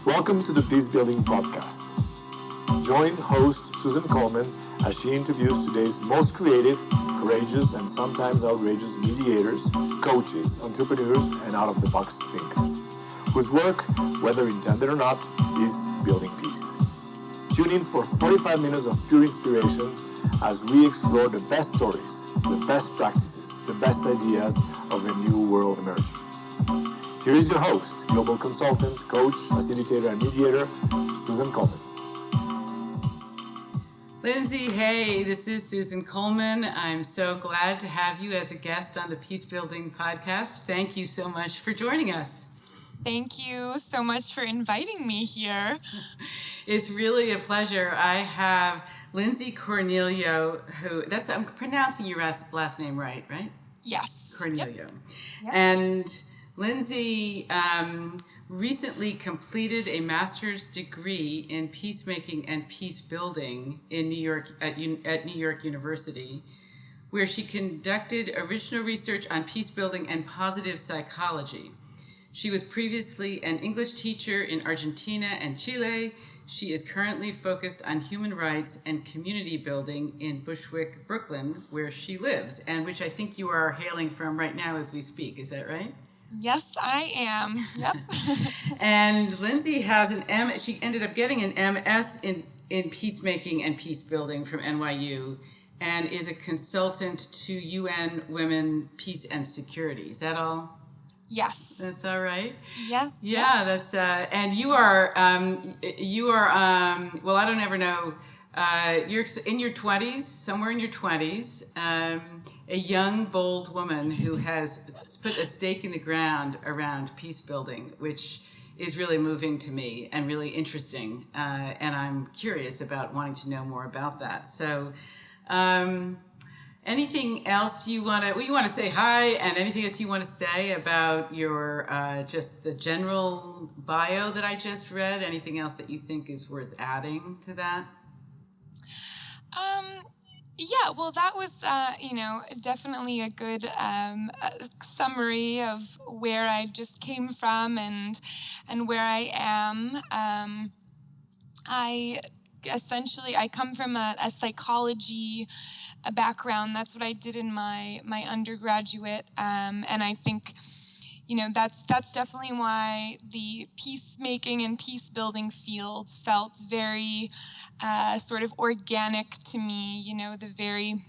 Welcome to the Peacebuilding podcast. Join host Susan Coleman as she interviews today's most creative, courageous, and sometimes outrageous mediators, coaches, entrepreneurs, and out-of-the-box thinkers, whose work, whether intended or not, is building peace. Tune in for 45 minutes of pure inspiration as we explore the best stories, the best practices, the best ideas of a new world emerging. Here is your host, global consultant, coach, facilitator, and mediator, Susan Coleman. Lindsay, hey, this is Susan Coleman. I'm so glad to have you as a guest on the Peacebuilding podcast. Thank you so much for joining us. Thank you so much for inviting me here. It's really a pleasure. I have Lindsay Cornelio, I'm pronouncing your last name right? Yes. Cornelio. Yep. And Lindsay recently completed a master's degree in peacemaking and peacebuilding in New York at New York University, where she conducted original research on peacebuilding and positive psychology. She was previously an English teacher in Argentina and Chile. She is currently focused on human rights and community building in Bushwick, Brooklyn, where she lives, and which I think you are hailing from right now as we speak. Is that right? Yes, I am. Yep. And Lindsay has she ended up getting an MS in peacemaking and peacebuilding from NYU, and is a consultant to UN Women, Peace and Security. Is that all? Yes. That's all right? Yes. Yeah, yep. that's, and you are, well, I don't ever know, you're in your 20s, somewhere in your 20s, a young, bold woman who has put a stake in the ground around peace building, which is really moving to me and really interesting. And I'm curious about wanting to know more about that. So, anything else you want to say hi, and anything else you want to say about your, just the general bio that I just read? Anything else that you think is worth adding to that? Yeah, well, that was, definitely a good summary of where I just came from and where I am. I come from a psychology background. That's what I did in my undergraduate, and I think, that's definitely why the peacemaking and peace building field felt very sort of organic to me. The very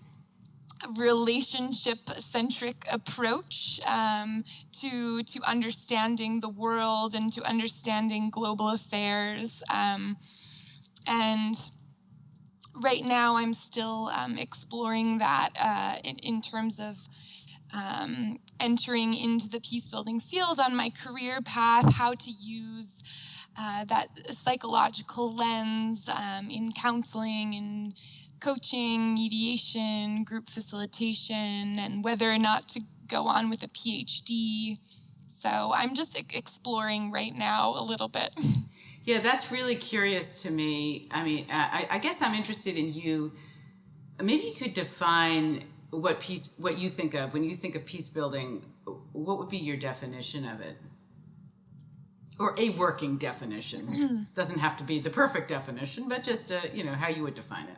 relationship-centric approach to understanding the world and to understanding global affairs. And right now, I'm still exploring that in terms of entering into the peace-building field on my career path, how to use that psychological lens in counseling, in coaching, mediation, group facilitation, and whether or not to go on with a PhD. So I'm just exploring right now a little bit. Yeah, that's really curious to me. I mean, I guess I'm interested in you. Maybe you could define what you think of when you think of peace building. What would be your definition of it, or a working definition? Doesn't have to be the perfect definition, but just how you would define it.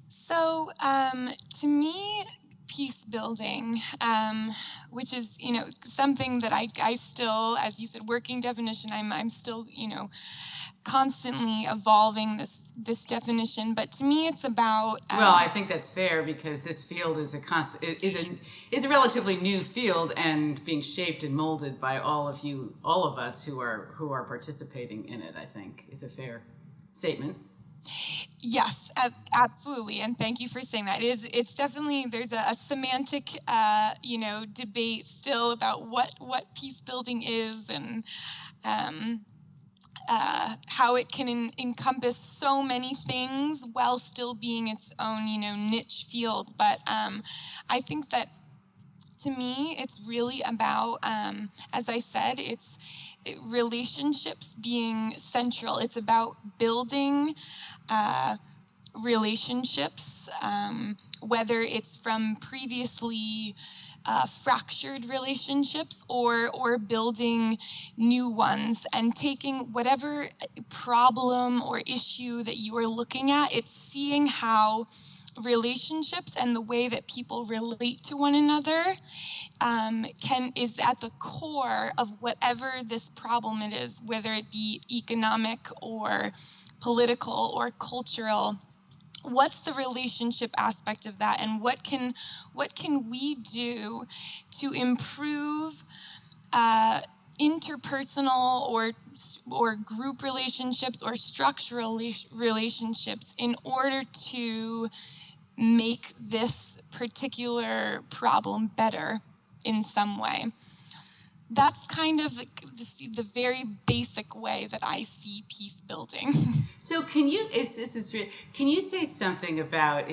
So, to me, peace building, which is, something that I still, as you said, working definition, I'm still, constantly evolving this definition. But to me, it's about... well, I think that's fair, because this field is a relatively new field, and being shaped and molded by all of us who are participating in it, I think, is a fair statement. Yes, absolutely, and thank you for saying that. It's definitely, there's a semantic, debate still about what peace building is, and how it can encompass so many things while still being its own, niche field. But I think that, to me, it's really about, as I said, relationships being central. It's about building relationships, whether it's from previously fractured relationships or building new ones, and taking whatever problem or issue that you are looking at, it's seeing how relationships and the way that people relate to one another is at the core of whatever this problem it is, whether it be economic or political or cultural. What's the relationship aspect of that, and what can we do to improve interpersonal or group relationships or structural relationships in order to make this particular problem better in some way? That's kind of the very basic way that I see peace building. So can you say something about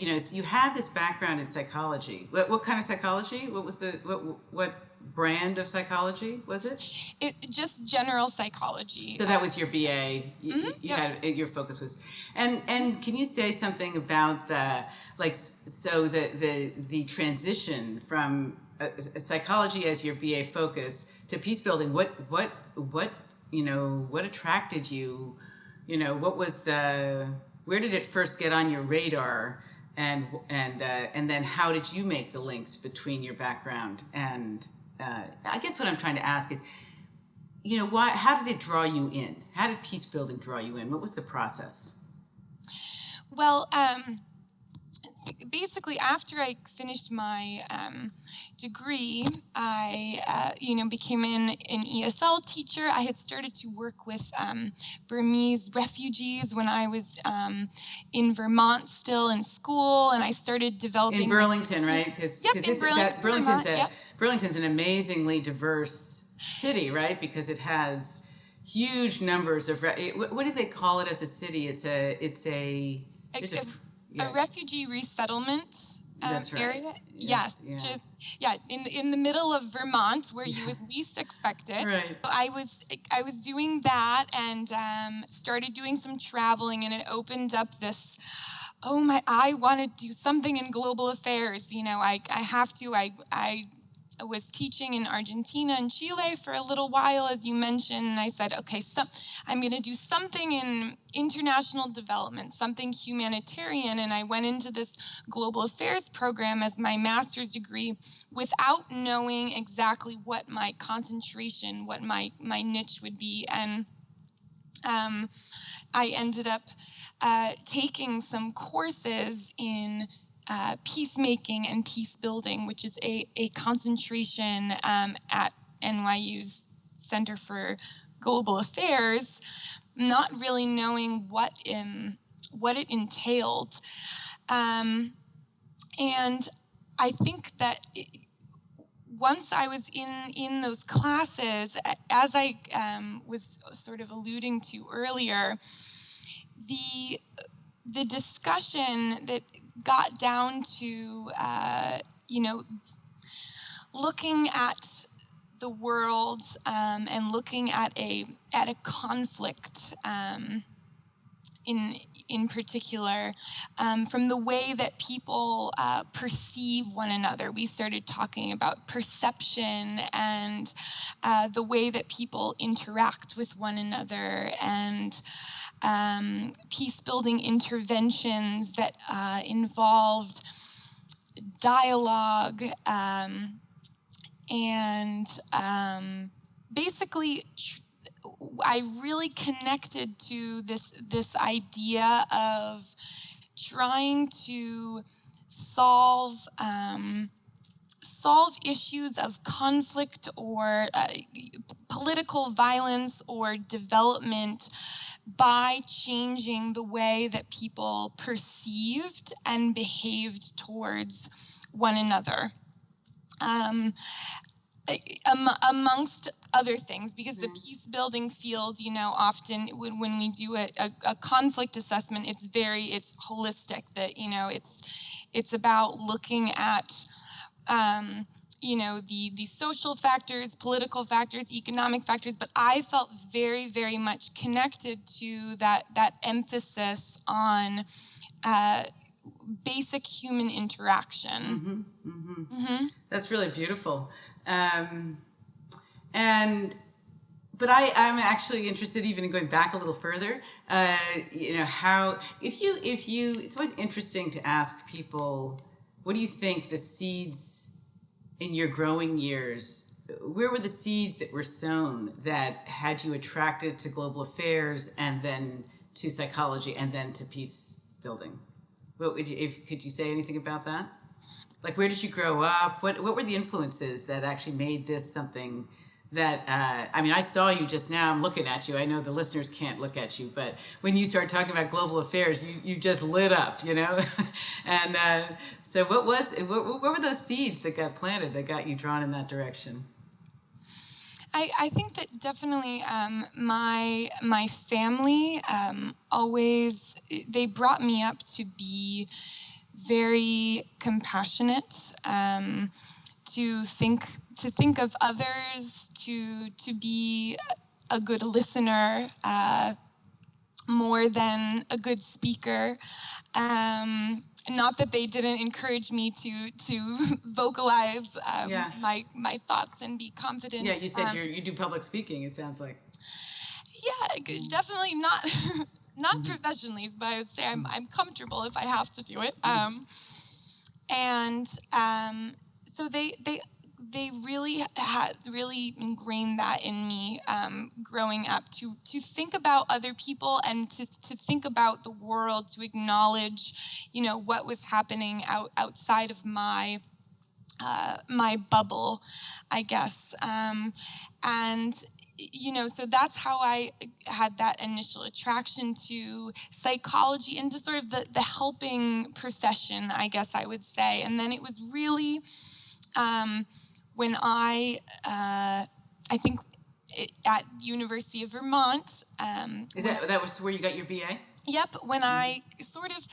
you have this background in psychology. What kind of psychology? What brand of psychology was it? Just general psychology. So that was your BA. Yep. Your focus was, and can you say something about the transition from psychology as your BA focus to peace building? What attracted you? What was where did it first get on your radar, and then how did you make the links between your background and I guess what I'm trying to ask is, how did it draw you in? How did peace building draw you in? What was the process? Well, basically, after I finished my degree, I became an ESL teacher. I had started to work with Burmese refugees when I was in Vermont, still in school, and I started developing in Burlington, right? Because Burlington, Burlington's an amazingly diverse city, right? Because it has huge numbers of what do they call it as a city? It's a refugee resettlement That's right. area. Yes. In the middle of Vermont, where you would least expect it. Right. So I was doing that and started doing some traveling, and it opened up this. I want to do something in global affairs. I have to. I was teaching in Argentina and Chile for a little while, as you mentioned, and I said, okay, I'm going to do something in international development, something humanitarian, and I went into this global affairs program as my master's degree without knowing exactly what my concentration, what my niche would be, and I ended up taking some courses in peacemaking and peacebuilding, which is a concentration at NYU's Center for Global Affairs, not really knowing what it entailed. And I think that once I was in those classes, as I was sort of alluding to earlier, the discussion that got down to, looking at the world and looking at a conflict in particular, from the way that people perceive one another. We started talking about perception and the way that people interact with one another, and peace-building interventions that involved dialogue and basically I really connected to this idea of trying to solve issues of conflict or political violence or development by changing the way that people perceived and behaved towards one another. Amongst other things, because the peace building field, often when we do a conflict assessment, it's holistic. That it's about looking at the social factors, political factors, economic factors. But I felt very, very much connected to that emphasis on basic human interaction. That's really beautiful. But I'm actually interested even in going back a little further. How if you it's always interesting to ask people, what do you think the seeds in your growing years, where were the seeds that were sown that had you attracted to global affairs and then to psychology and then to peace building? Could you say anything about that? Like, where did you grow up? What were the influences that actually made this something that, I saw you just now, I'm looking at you. I know the listeners can't look at you, but when you started talking about global affairs, you just lit up, And so what were those seeds that got planted that got you drawn in that direction? I think that definitely my family always, they brought me up to be very compassionate, to think of others, to be a good listener, more than a good speaker. Not that they didn't encourage me to vocalize my thoughts and be confident. Yeah, you said you do public speaking, it sounds like. Yeah, definitely not professionally, but I would say I'm comfortable if I have to do it. So they really ingrained that in me, growing up, to think about other people and to think about the world, to acknowledge, what was happening outside of my bubble, I guess. So that's how I had that initial attraction to psychology and to sort of the helping profession, I guess I would say. And then it was really when I think at University of Vermont. That was where you got your BA? Yep, when I sort of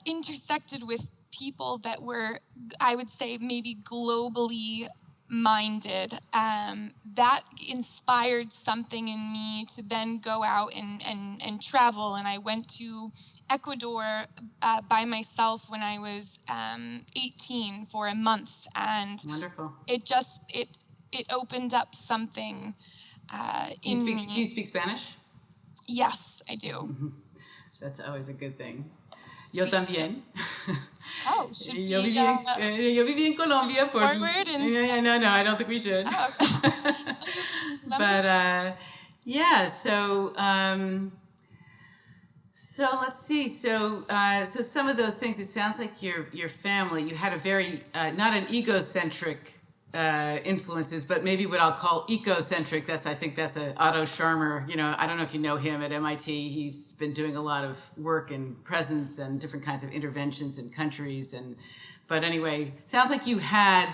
intersected with people that were, I would say, maybe globally minded, that inspired something in me to then go out and travel. And I went to Ecuador by myself when I was 18 for a month. And wonderful. It opened up something in me. Do you speak Spanish? Yes, I do. Mm-hmm. That's always a good thing. Yo también. Oh, should we... Yo viví en Colombia. Forward and... No, I don't think we should. Oh. But, yeah, so let's see. So some of those things, it sounds like your family, you had a very, not an egocentric influences, but maybe what I'll call ecocentric. I think that's a Otto Scharmer. I don't know if you know him at MIT. He's been doing a lot of work in presence and different kinds of interventions in countries. But anyway, sounds like you had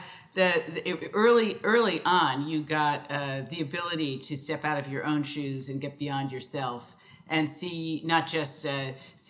early on, you got the ability to step out of your own shoes and get beyond yourself and see, not just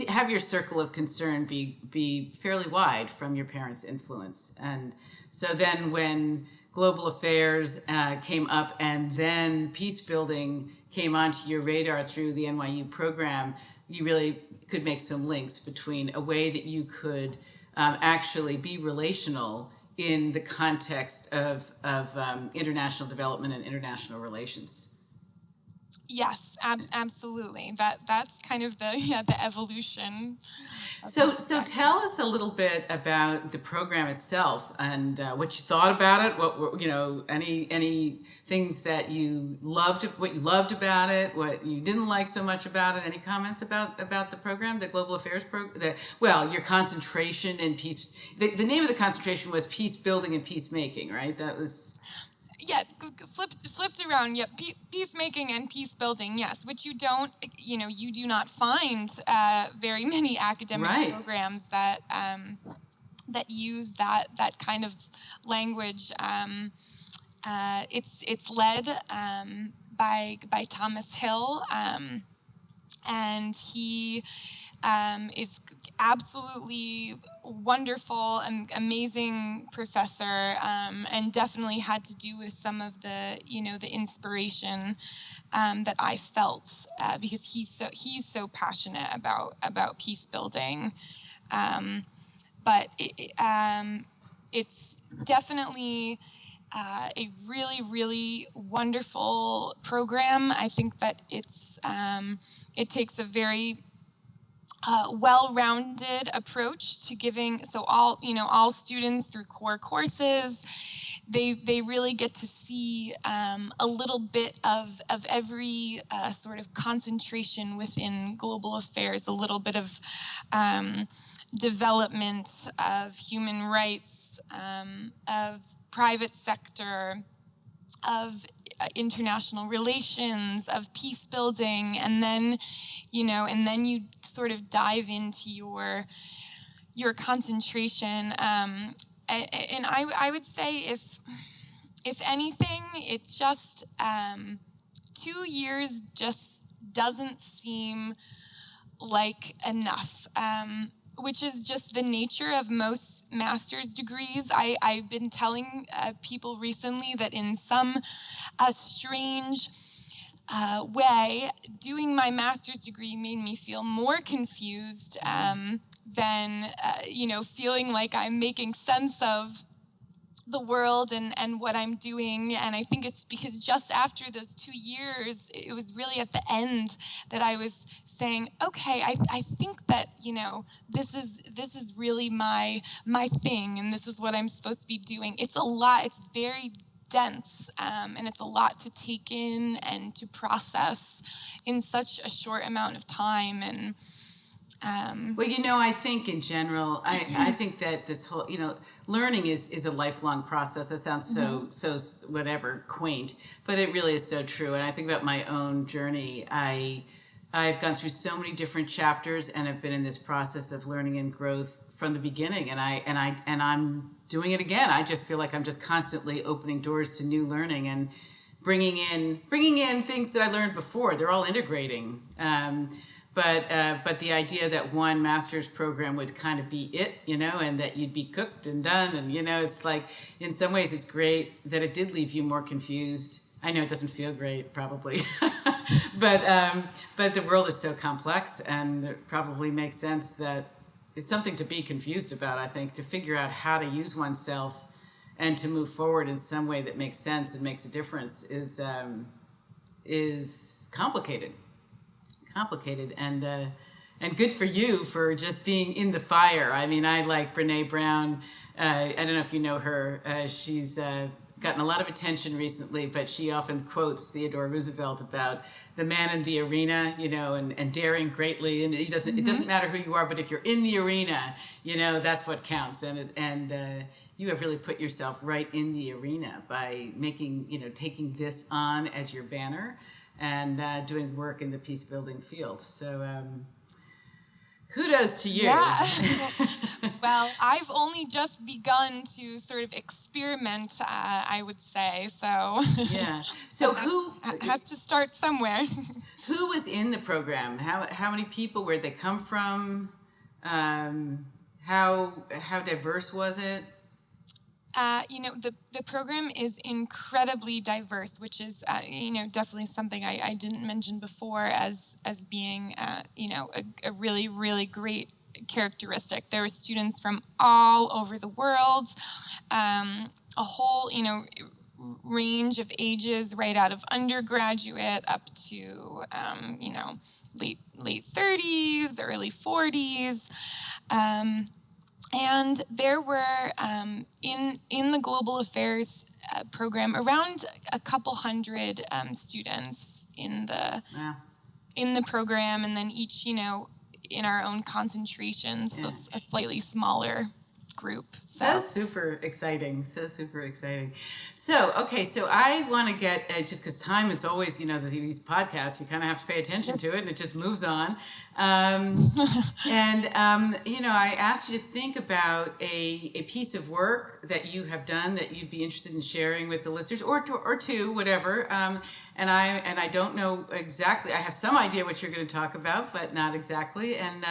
have your circle of concern be fairly wide from your parents' influence. And so then when global affairs came up and then peace building came onto your radar through the NYU program, you really could make some links between a way that you could actually be relational in the context of international development and international relations. Yes, absolutely. That's kind of the evolution. So tell us a little bit about the program itself and what you thought about it. What were, any things that you loved, what you loved about it, what you didn't like so much about it. Any comments about the program, the Global Affairs program? Your concentration in peace. The name of the concentration was Peace Building and Peacemaking, right? That was. Yeah, flipped around. Yep, peacemaking and peace building. Yes, which you do not find very many academic programs that use that kind of language. It's led by Thomas Hill, and he is absolutely wonderful and amazing professor, and definitely had to do with some of the inspiration that I felt, because he's so passionate about peace building. But it's definitely a really, really wonderful program. I think that it takes a very well-rounded approach to giving. So all students through core courses, they really get to see a little bit of every sort of concentration within global affairs, a little bit of development of human rights, of private sector, of international relations, of peace building, and then you sort of dive into your concentration. And I would say if anything, it just 2 years just doesn't seem like enough, which is just the nature of most master's degrees. I've been telling people recently that in some strange way, doing my master's degree made me feel more confused than feeling like I'm making sense of the world and what I'm doing. And I think it's because just after those 2 years, it was really at the end that I was saying, okay, I think that, this is really my thing, and this is what I'm supposed to be doing. It's a lot. It's very dense, and it's a lot to take in and to process in such a short amount of time. And well, I think in general, I think that this whole, learning is a lifelong process. That sounds so whatever, quaint, but it really is so true. And I think about my own journey. I've gone through so many different chapters, and I've been in this process of learning and growth from the beginning. And I'm doing it again. I just feel like I'm just constantly opening doors to new learning and bringing in things that I learned before. They're all integrating. But the idea that one master's program would kind of be it, and that you'd be cooked and done, and it's like, in some ways it's great that it did leave you more confused. I know it doesn't feel great, probably, but the world is so complex, and it probably makes sense that it's something to be confused about. I think to figure out how to use oneself and to move forward in some way that makes sense and makes a difference is complicated. And good for you for just being in the fire. I mean, I like Brene Brown. I don't know if you know her. She's gotten a lot of attention recently, but she often quotes Theodore Roosevelt about the man in the arena, and daring greatly. And it doesn't matter who you are, but if you're in the arena, that's what counts. And you have really put yourself right in the arena by taking this on as your banner, and doing work in the peace building field. So kudos to you. Yeah. Well, I've only just begun to sort of experiment, I would say. So yeah. So who has to start somewhere? Who was in the program? How many people? Where'd they come from? How diverse was it? The program is incredibly diverse, which is, definitely something I didn't mention before as being, a really, really great characteristic. There were students from all over the world, a whole, range of ages, right out of undergraduate up to, late 30s, early 40s. And there were, in the Global Affairs program, around a couple hundred students in the program, and then each, in our own concentrations, a slightly smaller group. So super exciting. So, okay, so I want to get, just because time, it's always, these podcasts, you kind of have to pay attention to it, and it just moves on. I asked you to think about a piece of work that you have done that you'd be interested in sharing with the listeners, or two, whatever. And I don't know exactly. I have some idea what you're going to talk about, but not exactly. And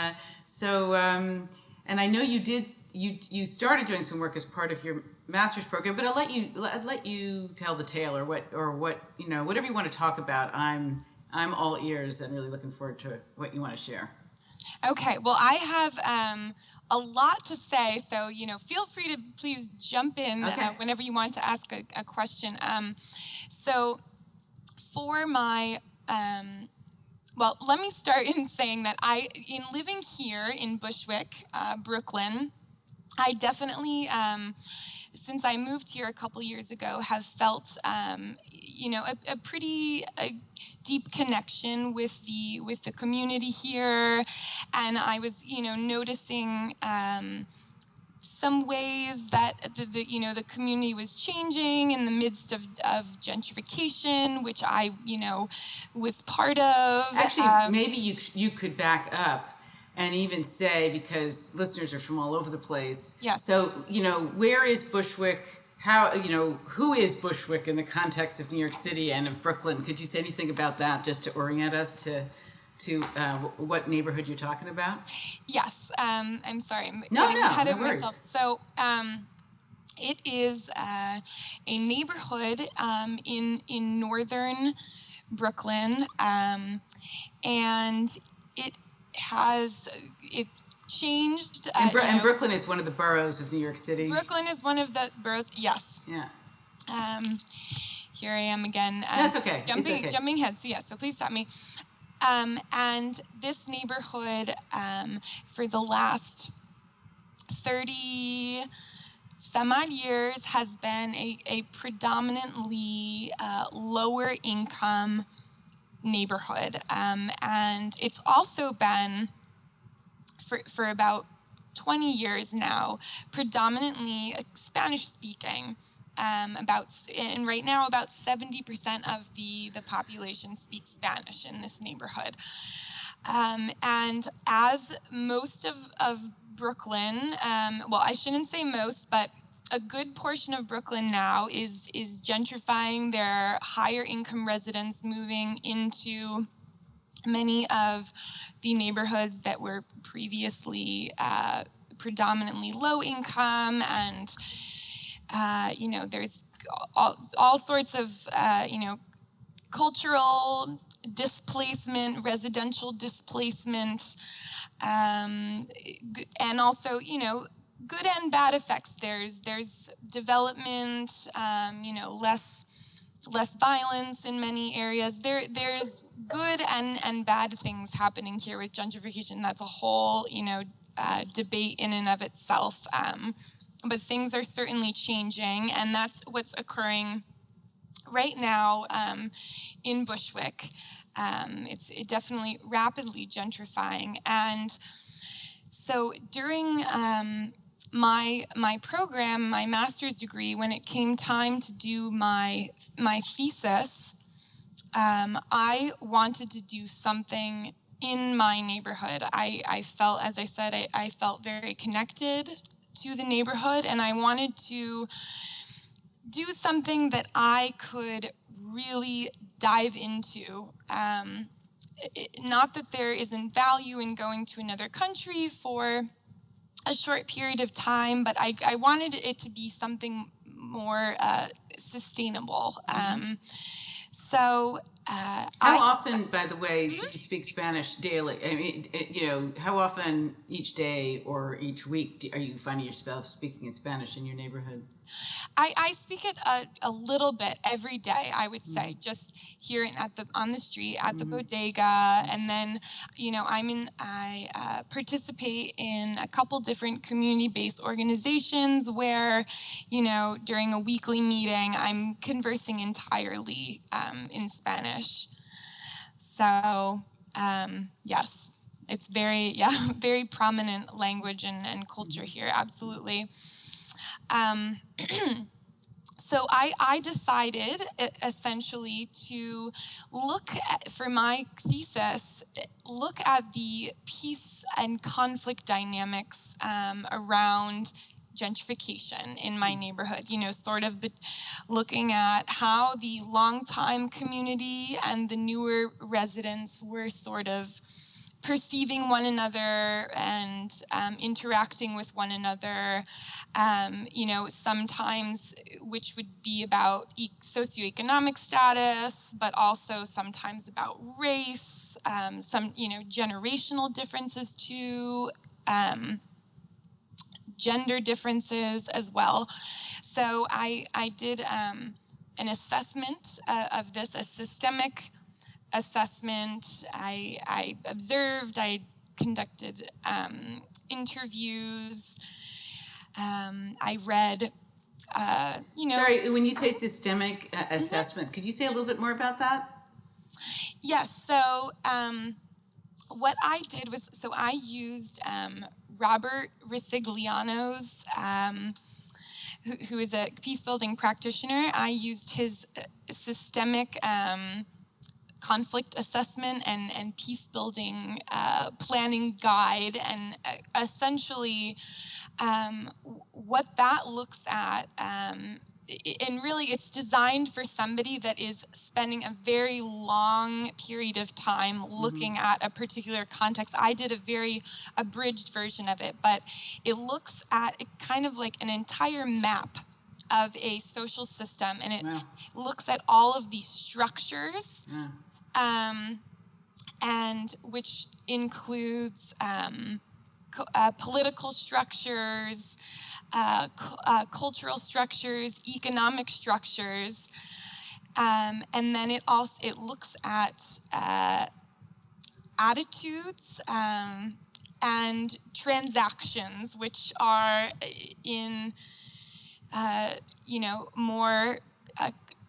and I know you did. You started doing some work as part of your master's program, but I'll let you tell the tale, or whatever you want to talk about. I'm all ears and really looking forward to what you want to share. Okay, well, I have a lot to say, so feel free to please jump in whenever you want to ask a question. So for my well, let me start in saying that in living here in Bushwick, Brooklyn, I definitely, since I moved here a couple years ago, have felt, a pretty deep connection with the community here, and I was, noticing some ways that the community was changing in the midst of gentrification, which I was part of. Actually, maybe you could back up and even say, because listeners are from all over the place. Yes. So where is Bushwick? How who is Bushwick in the context of New York City and of Brooklyn? Could you say anything about that, just to orient us to what neighborhood you're talking about? Yes. I'm sorry. I'm getting ahead of myself. So it is a neighborhood in northern Brooklyn, and it changed. And Brooklyn is one of the boroughs of New York City. Brooklyn is one of the boroughs. Yes. Yeah. Here I am again. That's okay. Jumping ahead. So yes. So please stop me. And this neighborhood, for the last 30 some odd years, has been a predominantly lower income neighborhood. And it's also been, for about 20 years now, predominantly Spanish speaking. And right now about 70% of the population speaks Spanish in this neighborhood. And as most of Brooklyn, well, I shouldn't say most, but a good portion of Brooklyn now is gentrifying. Their higher income residents moving into many of the neighborhoods that were previously predominantly low income, and there's all sorts of cultural displacement, residential displacement, and also good and bad effects. There's development, less violence in many areas. There's good and bad things happening here with gentrification. That's a whole debate in and of itself. But things are certainly changing, and that's what's occurring right now in Bushwick. It's definitely rapidly gentrifying. And so during my program, my master's degree, when it came time to do my thesis, I wanted to do something in my neighborhood. I felt, as I said, I felt very connected to the neighborhood, and I wanted to do something that I could really dive into. Not that there isn't value in going to another country for a short period of time, but I wanted it to be something more sustainable. How often, by the way, do you speak Spanish daily? I mean, how often each day or each week are you finding yourself speaking in Spanish in your neighborhood? I speak it a little bit every day, I would say, just here on the street at the bodega, and then I participate in a couple different community-based organizations where during a weekly meeting I'm conversing entirely in Spanish. So yes, it's very prominent language and culture here, absolutely. So I decided essentially to for my thesis, look at the peace and conflict dynamics around gentrification in my neighborhood, sort of looking at how the longtime community and the newer residents were sort of perceiving one another and interacting with one another, sometimes which would be about socioeconomic status, but also sometimes about race, some, generational differences too, gender differences as well. So I did an assessment of this, a systemic assessment. I observed, I conducted interviews, I read, Sorry, when you say systemic assessment, could you say a little bit more about that? Yes, so what I did was, so I used Robert Risigliano's, who is a peace-building practitioner. I used his systemic conflict assessment and peace-building planning guide, and essentially what that looks at, and really it's designed for somebody that is spending a very long period of time looking at a particular context. I did a very abridged version of it, but it looks at it kind of like an entire map of a social system, and it looks at all of these structures, and which includes political structures, cultural structures, economic structures, and then it looks at attitudes and transactions, which are in more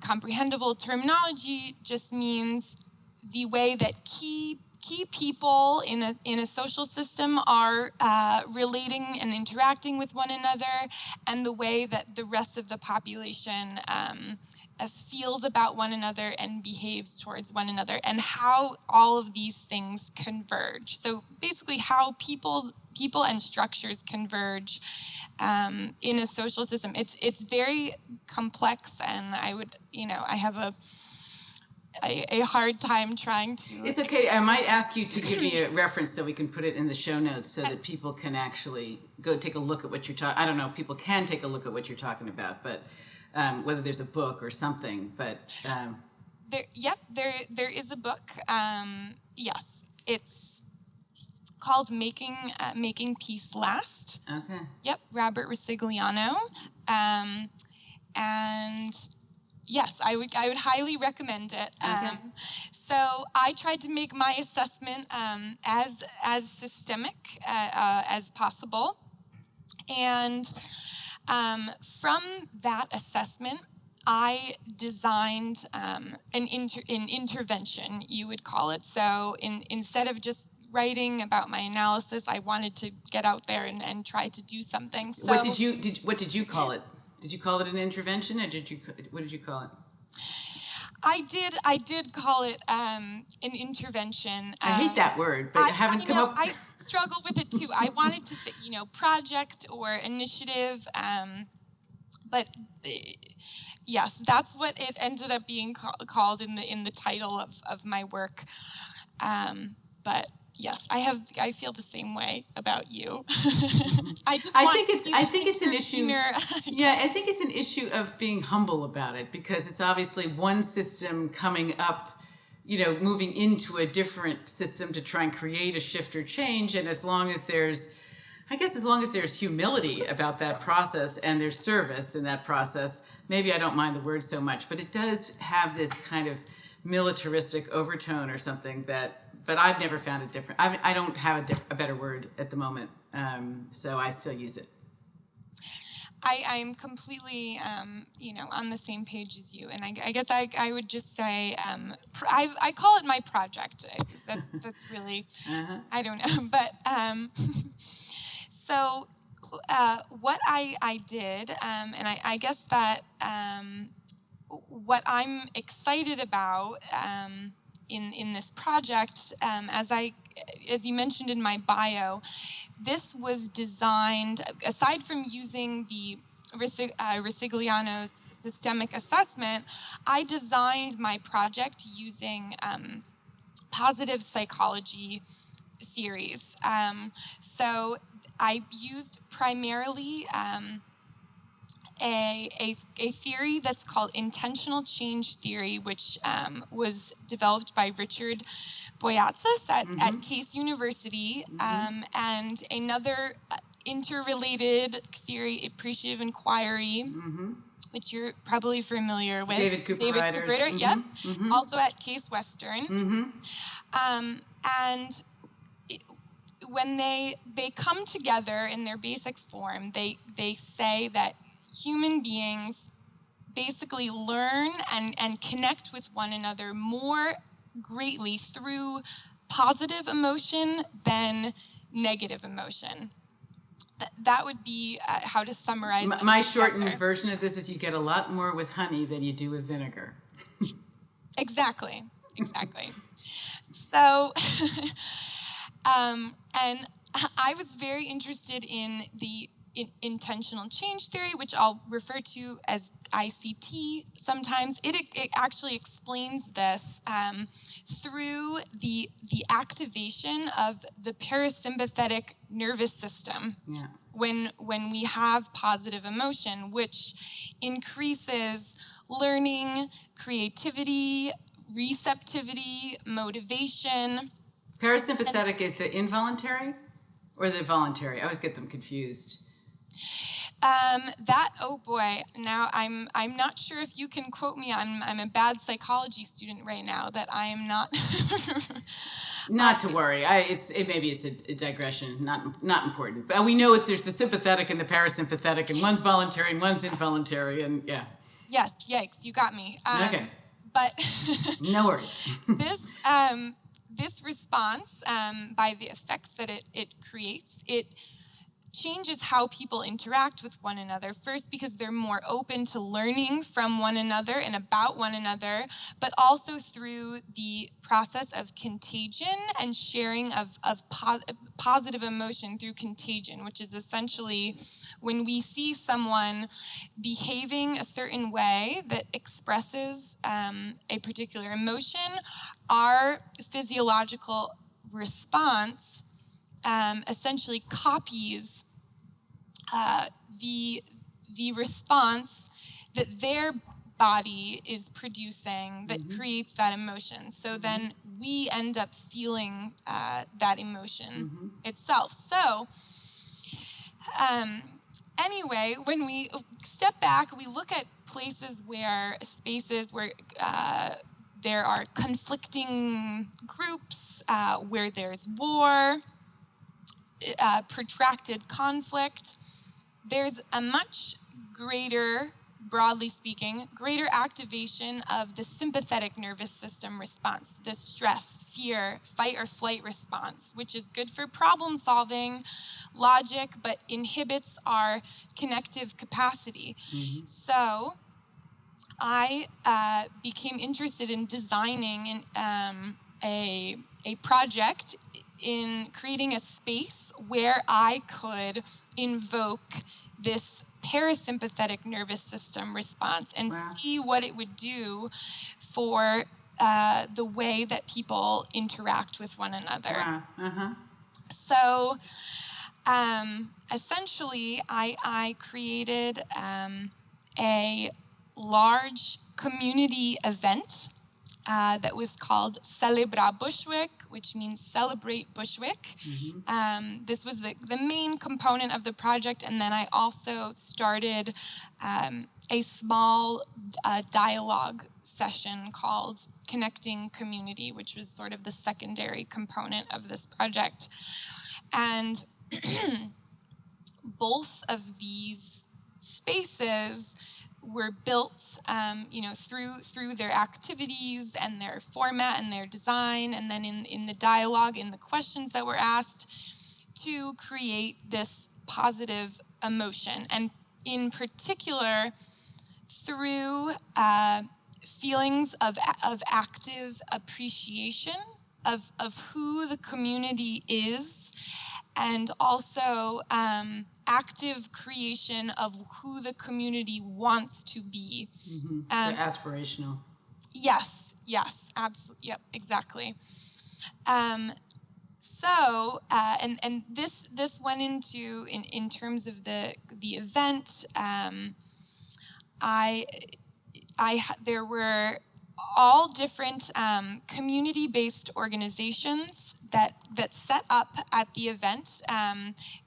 comprehensible terminology, just means the way that key people in a social system are relating and interacting with one another, and the way that the rest of the population feels about one another and behaves towards one another, and how all of these things converge. So basically how people and structures converge in a social system. It's very complex, and I have a hard time trying to... It's okay. I might ask you to give me a reference so we can put it in the show notes so that people can actually go take a look at what you're talking... I don't know if people can take a look at what you're talking about, but whether there's a book or something, but... There is a book. Yes, it's called Making Peace Last. Okay. Yep, Robert Risigliano. And... yes, I would highly recommend it. Okay. So I tried to make my assessment as systemic as possible, and from that assessment, I designed an intervention, you would call it. So instead of just writing about my analysis, I wanted to get out there and try to do something. So what did you call it? Did you call it an intervention, or what did you call it? I did call it an intervention. I hate that word, but I haven't come up... I struggle with it too. I wanted to say, project or initiative, but yes, that's what it ended up being called in the title of my work. But yes, I feel the same way about you. I think it's an issue. Yeah, I think it's an issue of being humble about it, because it's obviously one system coming up, moving into a different system to try and create a shift or change. And as long as there's humility about that process and there's service in that process, maybe I don't mind the word so much, but it does have this kind of militaristic overtone or something but I've never found it different. I don't have a better word at the moment, so I still use it. I'm completely, on the same page as you, and I guess I would just say I call it my project. That's really I don't know, but so what I did, and I guess that what I'm excited about in this project, as you mentioned in my bio, this was designed, aside from using the Risigliano's systemic assessment, I designed my project using positive psychology theories. So I used primarily a theory that's called intentional change theory, which was developed by Richard Boyatzis at Case University, and another interrelated theory, appreciative inquiry, which you're probably familiar with. David Cooper-Ryder. Yep. Also at Case Western. And when they come together in their basic form, they say that human beings basically learn and connect with one another more greatly through positive emotion than negative emotion. That would be how to summarize them My together. shortened version of this is you get a lot more with honey than you do with vinegar. Exactly. So, and I was very interested in the intentional change theory, which I'll refer to as ICT sometimes. It actually explains this through the activation of the parasympathetic nervous system when we have positive emotion, which increases learning, creativity, receptivity, motivation. Parasympathetic is the involuntary or the voluntary? I always get them confused. Oh boy, now I'm not sure if you can quote me. I'm a bad psychology student right now that I am not. Not to worry. Maybe it's a digression, not important. But we know there's the sympathetic and the parasympathetic, and one's voluntary and one's involuntary, and yeah. Yes, yikes, you got me. Okay. But no worries. This response, by the effects that it creates, it changes how people interact with one another. First, because they're more open to learning from one another and about one another, but also through the process of contagion and sharing of positive emotion through contagion, which is essentially when we see someone behaving a certain way that expresses a particular emotion, our physiological response essentially copies the response that their body is producing that creates that emotion. So then we end up feeling that emotion itself. So anyway, when we step back, we look at spaces where there are conflicting groups, where there's war, protracted conflict. There's a much greater, broadly speaking, greater activation of the sympathetic nervous system response, the stress, fear, fight or flight response, which is good for problem solving, logic, but inhibits our connective capacity. So I became interested in designing a project in creating a space where I could invoke this parasympathetic nervous system response and see what it would do for the way that people interact with one another. So essentially, I created a large community event that was called Celebra Bushwick, which means Celebrate Bushwick. This was the main component of the project, and then I also started a small dialogue session called Connecting Community, which was sort of the secondary component of this project. And both of these spaces were built, through their activities and their format and their design, and then in the dialogue, in the questions that were asked, to create this positive emotion, and in particular through feelings of active appreciation of who the community is, and also active creation of who the community wants to be. So aspirational. Yes, absolutely, yep, exactly. So, and this went into in terms of the event. There were all different community-based organizations that set up at the event.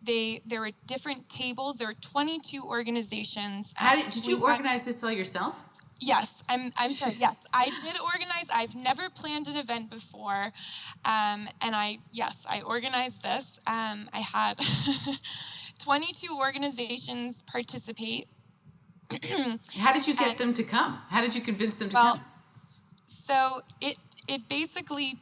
There were different tables. There were 22 organizations. Did you organize this all yourself? Yes, I'm sorry. Yes, I did organize. I've never planned an event before, and I organized this. I had 22 organizations participate. How did you get them to come? How did you convince them to come? So it basically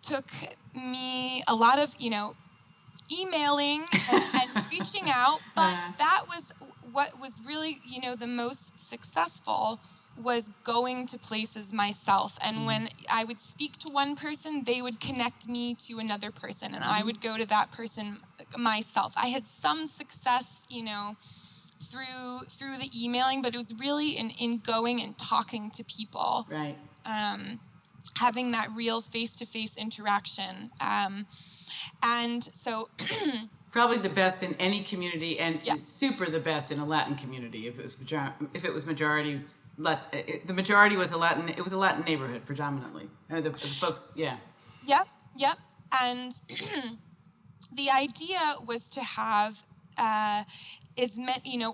took me a lot of emailing and reaching out, but that was what was really the most successful, was going to places myself. And when I would speak to one person, they would connect me to another person, and I would go to that person myself. I had some success through the emailing, but it was really in going and talking to people, right? Having that real face-to-face interaction, and so probably the best in any community, and super the best in a Latin community. If it was majority, the majority was a Latin. It was a Latin neighborhood predominantly. The folks, Yep. And the idea was to have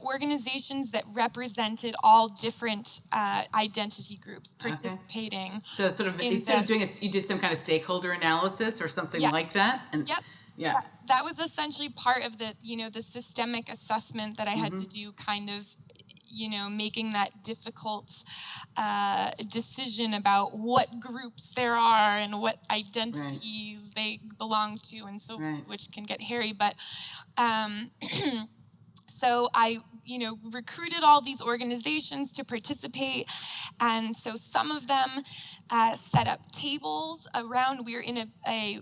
organizations that represented all different identity groups participating. Okay. So sort of instead of doing you did some kind of stakeholder analysis or something like that. And yeah, that was essentially part of the the systemic assessment that I had to do, kind of making that difficult decision about what groups there are and what identities they belong to, and so forth, which can get hairy. But so I recruited all these organizations to participate, and so some of them set up tables around. We were in a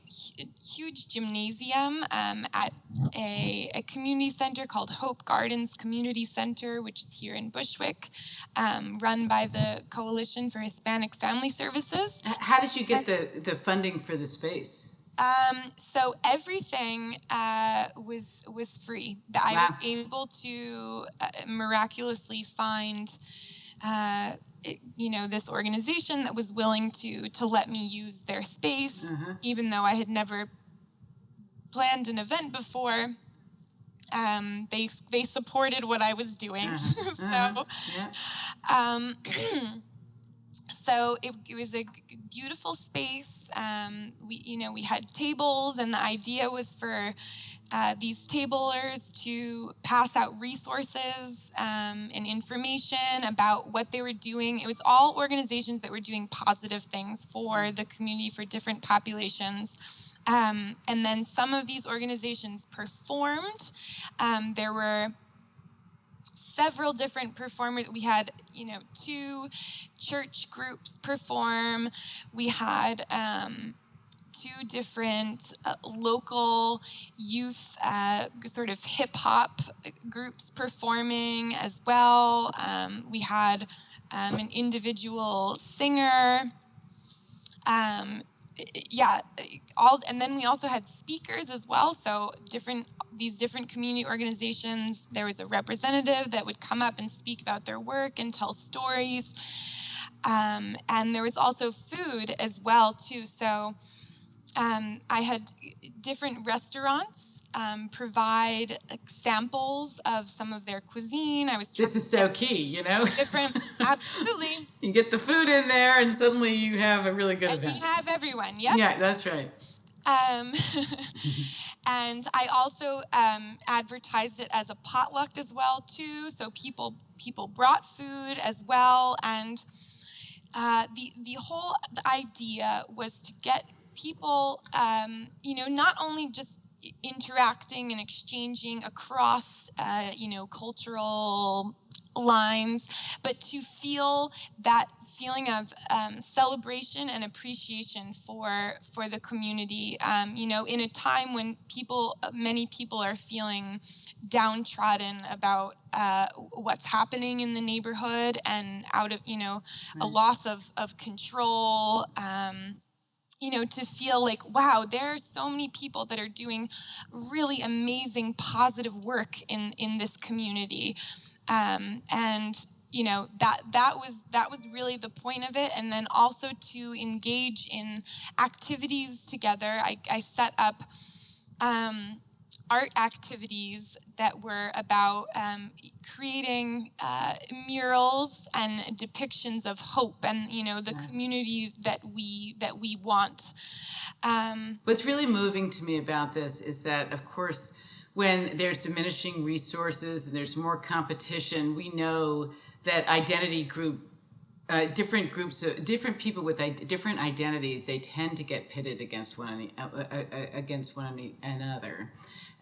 huge gymnasium at a community center called Hope Gardens Community Center, which is here in Bushwick, run by the Coalition for Hispanic Family Services. How did you get the funding for the space? So everything was free. I was able to miraculously find this organization that was willing to let me use their space, even though I had never planned an event before. They supported what I was doing. So it was a beautiful space. We had tables, and the idea was for these tablers to pass out resources and information about what they were doing. It was all organizations that were doing positive things for the community, for different populations. And then some of these organizations performed. There were several different performers. We had, 2 church groups perform. We had 2 different local youth sort of hip hop groups performing as well. We had an individual singer. And then we also had speakers as well. So these different community organizations, there was a representative that would come up and speak about their work and tell stories. And there was also food as well too. So I had different restaurants provide samples of some of their cuisine. This is so key, Absolutely. You get the food in there, and suddenly you have a really good event. You have everyone. Yep. Yeah, that's right. And I also advertised it as a potluck as well too. So people brought food as well, and the whole idea was to get people, not only just interacting and exchanging across, cultural lines, but to feel that feeling of celebration and appreciation for the community, in a time when many people are feeling downtrodden about what's happening in the neighborhood, and out of, a loss of control, to feel like, wow, there are so many people that are doing really amazing, positive work in this community. And that was really the point of it. And then also to engage in activities together. I set up art activities that were about creating murals and depictions of hope and the community that we want. What's really moving to me about this is that, of course, when there's diminishing resources and there's more competition, we know that different people with different identities, they tend to get pitted against one another,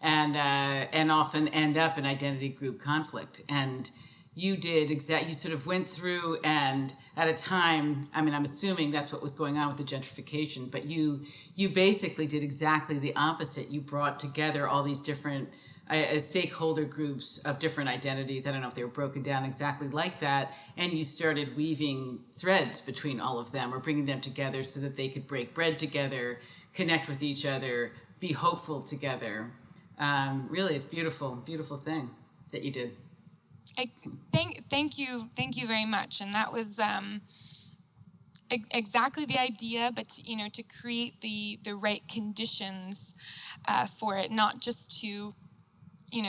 and often end up in identity group conflict. And you sort of went through, and at a time, I mean, I'm assuming that's what was going on with the gentrification, but you basically did exactly the opposite. You brought together all these different stakeholder groups of different identities. I don't know if they were broken down exactly like that, and you started weaving threads between all of them, or bringing them together so that they could break bread together, connect with each other, be hopeful together. Really, it's beautiful thing that you did. Thank you very much. And that was exactly the idea, but to create the right conditions for it, not just to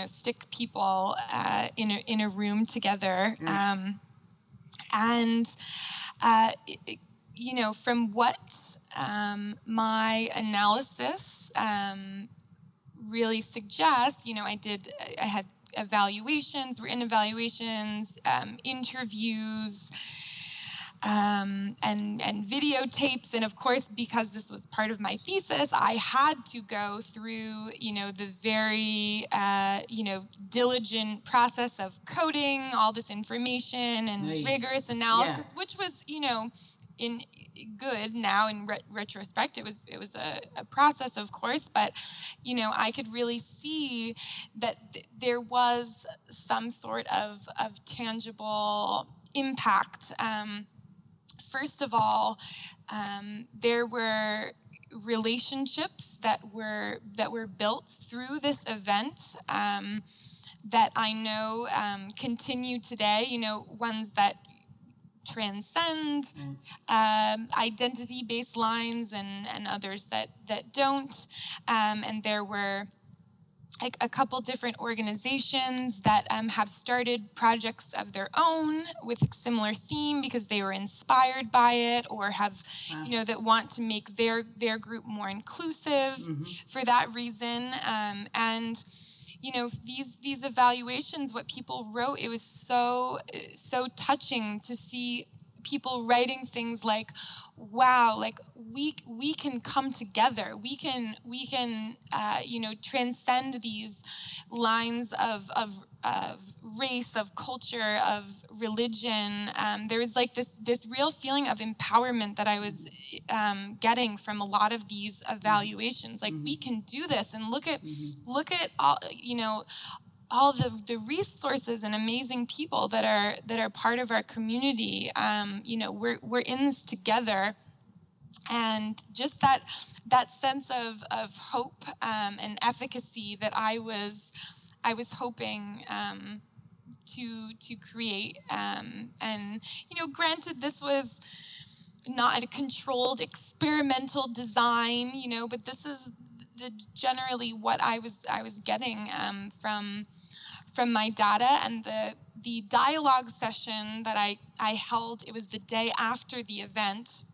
stick people in a room together. And from what my analysis really suggests, I had evaluations, written evaluations, interviews, and videotapes. And of course, because this was part of my thesis, I had to go through, the very, diligent process of coding all this information and rigorous analysis, which was, in good now in retrospect. It was a process, of course, but I could really see that there was some sort of tangible impact. First of all, there were relationships that were built through this event that I know continue today. Ones that transcend identity-based lines, and others that don't. And there were a couple different organizations that have started projects of their own with a similar theme because they were inspired by it, or have that want to make their group more inclusive for that reason. And these evaluations, what people wrote, it was so touching to see people writing things like, wow, like we can come together, we can transcend these lines of race, of culture, of religion. There was like this real feeling of empowerment that I was getting from a lot of these evaluations. Like, we can do this, and look at all, all the resources and amazing people that are part of our community. We're in this together, and just that sense of hope and efficacy that I was hoping to create. And granted, this was not a controlled experimental design, but this is generally what I was getting from my data. And the dialogue session that I held, it was the day after the event,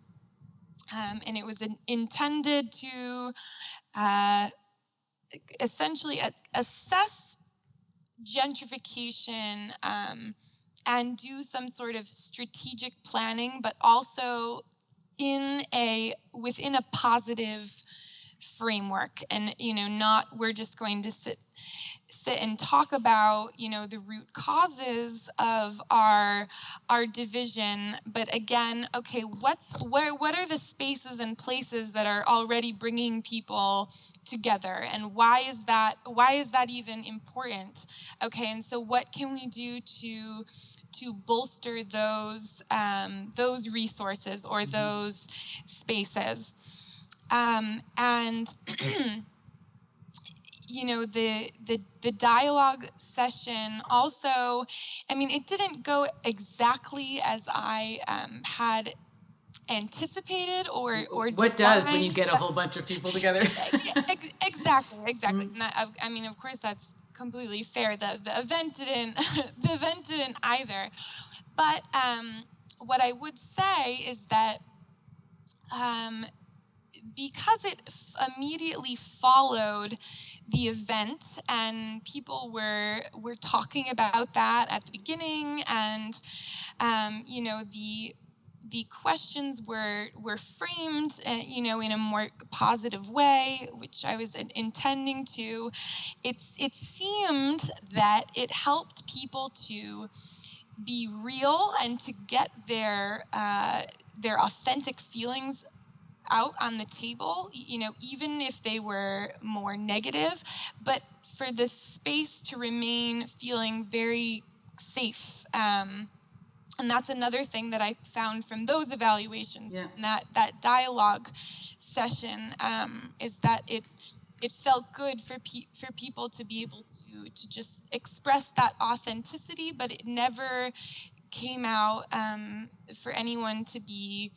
and it was intended to essentially assess gentrification and do some sort of strategic planning, but also within a positive framework. And not, we're just going to sit and talk about the root causes of our division, but again, okay, what are the spaces and places that are already bringing people together, and why is that even important? Okay, and so what can we do to bolster those resources or those spaces? And the dialogue session also, I mean, it didn't go exactly as I had anticipated or What designed. does when you get a whole bunch of people together? Exactly. I mean, of course, that's completely fair. The event didn't the event didn't either. But what I would say is that because it immediately followed the event, and people were talking about that at the beginning, and the questions were framed, in a more positive way, which I was intending to. It seemed that it helped people to be real and to get their authentic feelings out on the table, even if they were more negative, but for the space to remain feeling very safe. And that's another thing that I found from those evaluations, from that dialogue session, is that it felt good for people to be able to just express that authenticity, but it never came out for anyone to be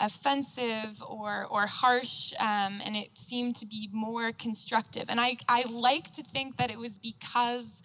offensive or harsh, and it seemed to be more constructive. And I like to think that it was because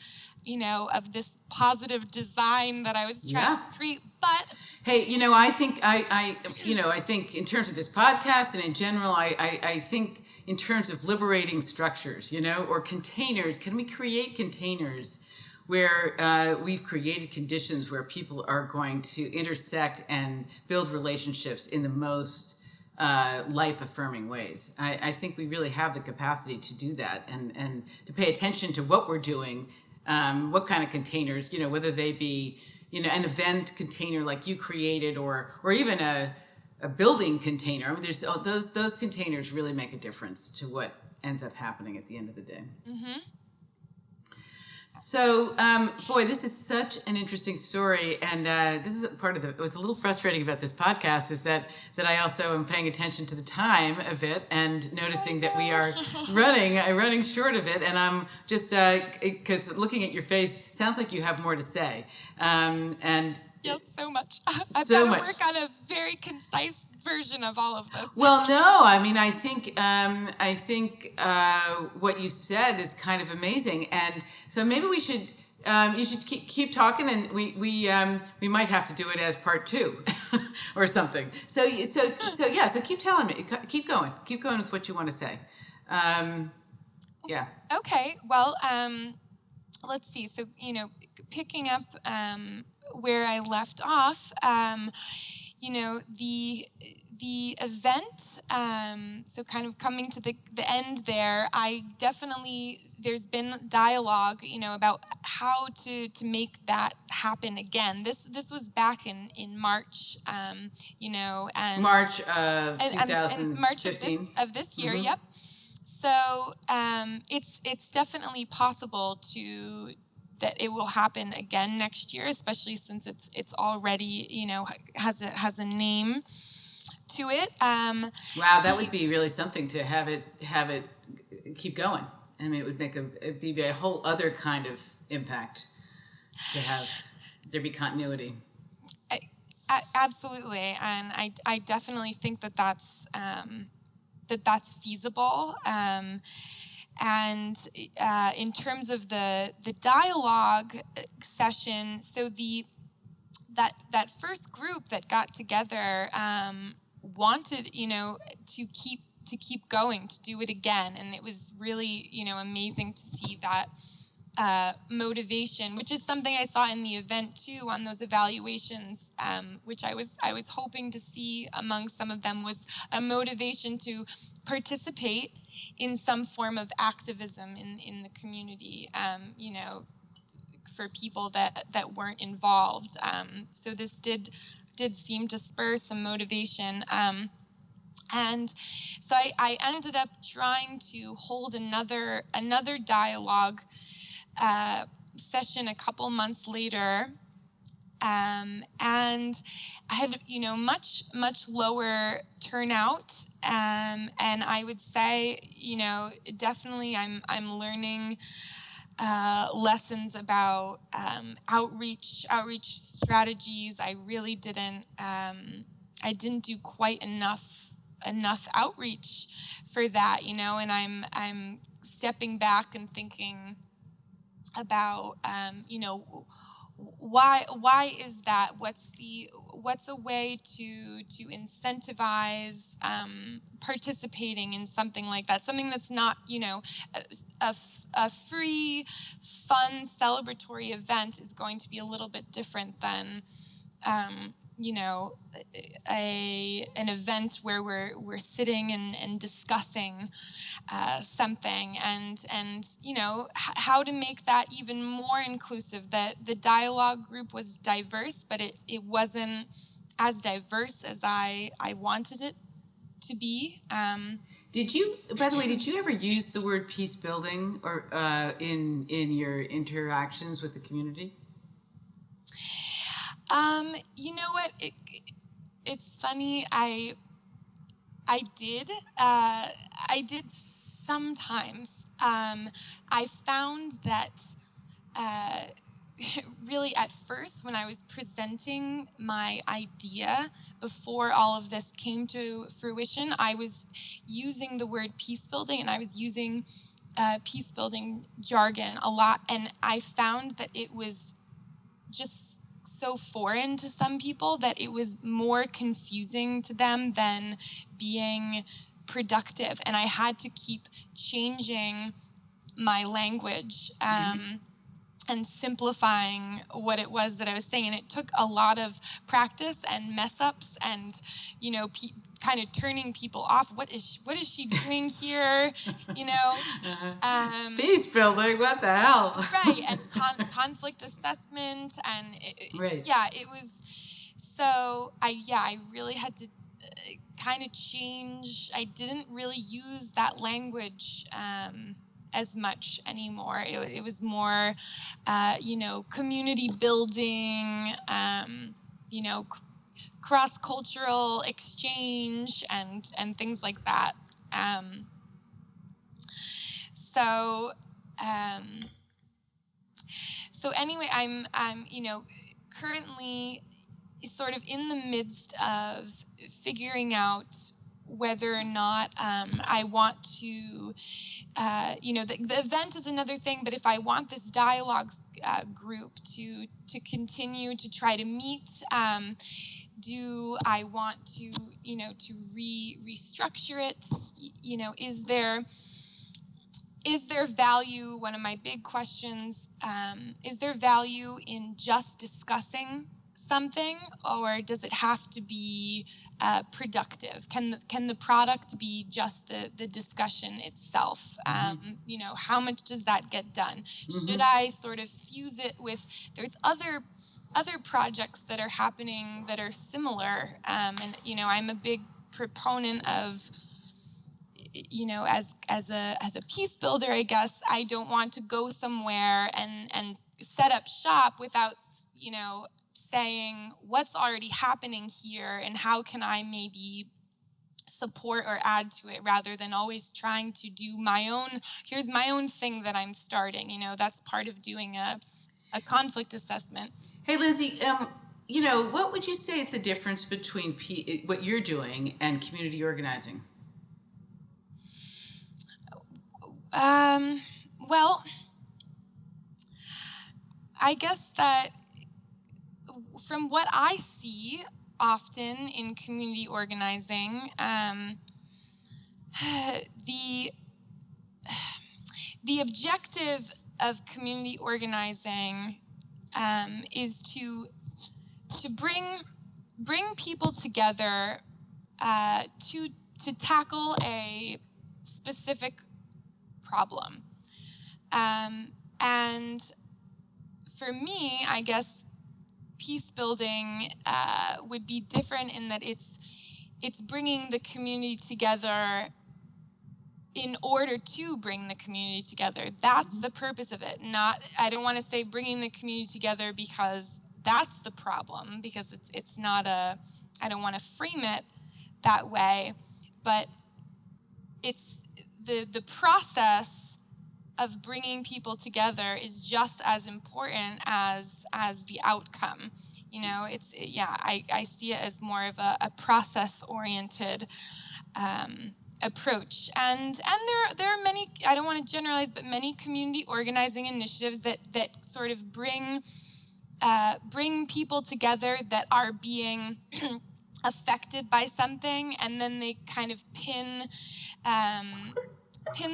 of this positive design that I was trying to create. But hey, I think I think in terms of this podcast and in general, I think in terms of liberating structures, or containers. Can we create containers where we've created conditions where people are going to intersect and build relationships in the most life-affirming ways? I think we really have the capacity to do that, and to pay attention to what we're doing, what kind of containers, whether they be, an event container like you created, or even a building container. I mean, there's those containers really make a difference to what ends up happening at the end of the day. Mm-hmm. So, boy, this is such an interesting story, and this is part of it was a little frustrating about this podcast is that I also am paying attention to the time of it and noticing that we are running short of it, and I'm just because looking at your face, sounds like you have more to say, and. Yes, so much. I've got to work on a very concise version of all of this. Well, no, I mean, I think what you said is kind of amazing, and so maybe we should. You should keep talking, and we might have to do it as part 2, or something. So keep telling me, keep going with what you want to say. Yeah. Okay. Well, let's see. So picking up where I left off, the event, so kind of coming to the end there, there's been dialogue, about how to make that happen again. This was back in March, and March of 2015. March of this year, mm-hmm. Yep. So it's definitely possible that it will happen again next year, especially since it's already has a name to it. Wow, that would be really something to have it keep going. I mean, it'd be a whole other kind of impact to have there be continuity. Absolutely, and I definitely think that's feasible. And in terms of the dialogue session, so that first group that got together wanted to keep going, to do it again, and it was really amazing to see that motivation, which is something I saw in the event too, on those evaluations, which I was hoping to see among some of them, was a motivation to participate in some form of activism in the community, for people that weren't involved. So this did seem to spur some motivation. And so I ended up trying to hold another dialogue session a couple months later. And I had, much lower turnout. And I would say, definitely I'm learning lessons about outreach strategies. I really didn't do quite enough outreach for that, and I'm stepping back and thinking about why is that? What's a way to incentivize participating in something like that? Something that's not, a free, fun, celebratory event is going to be a little bit different than an event where we're sitting and discussing something, and how to make that even more inclusive. That the dialogue group was diverse, but it wasn't as diverse as I wanted it to be. By the way, did you ever use the word peace building or in your interactions with the community? You know what? It's funny. I did sometimes. I found that really at first, when I was presenting my idea before all of this came to fruition, I was using the word peace building, and I was using peace building jargon a lot, and I found that it was just so foreign to some people that it was more confusing to them than being productive, and I had to keep changing my language and simplifying what it was that I was saying. And it took a lot of practice and mess ups and kind of turning people off. What is she doing here? Peace building, what the hell? Right, and conflict assessment, and it was. So I really had to kind of change. I didn't really use that language as much anymore. It was more, community building, cross-cultural exchange, and things like that. So anyway, I'm currently sort of in the midst of figuring out whether or not I want to, the event is another thing, but if I want this dialogue group to continue to try to meet, do I want to, to restructure it? Is there value? One of my big questions, is there value in just discussing something, or does it have to be productive? Can the product be just the discussion itself? How much does that get done? Should I sort of fuse it with, there's other projects that are happening that are similar, and I'm a big proponent of, as a peace builder, I guess I don't want to go somewhere and set up shop without, saying what's already happening here and how can I maybe support or add to it, rather than always trying to do here's my own thing that I'm starting. That's part of doing a conflict assessment. Hey, Lindsay, what would you say is the difference between what you're doing and community organizing? Well, I guess that from what I see often in community organizing, the objective of community organizing is to bring people together to tackle a specific problem. And for me, I guess peace building would be different in that it's bringing the community together in order to bring the community together. That's the purpose of it. I don't want to say bringing the community together because that's the problem, because it's not I don't want to frame it that way, but it's the process of bringing people together is just as important as the outcome. I see it as more of a process oriented approach, and there are many, I don't want to generalize, but many community organizing initiatives that sort of bring people together that are being affected by something, and then they kind of pin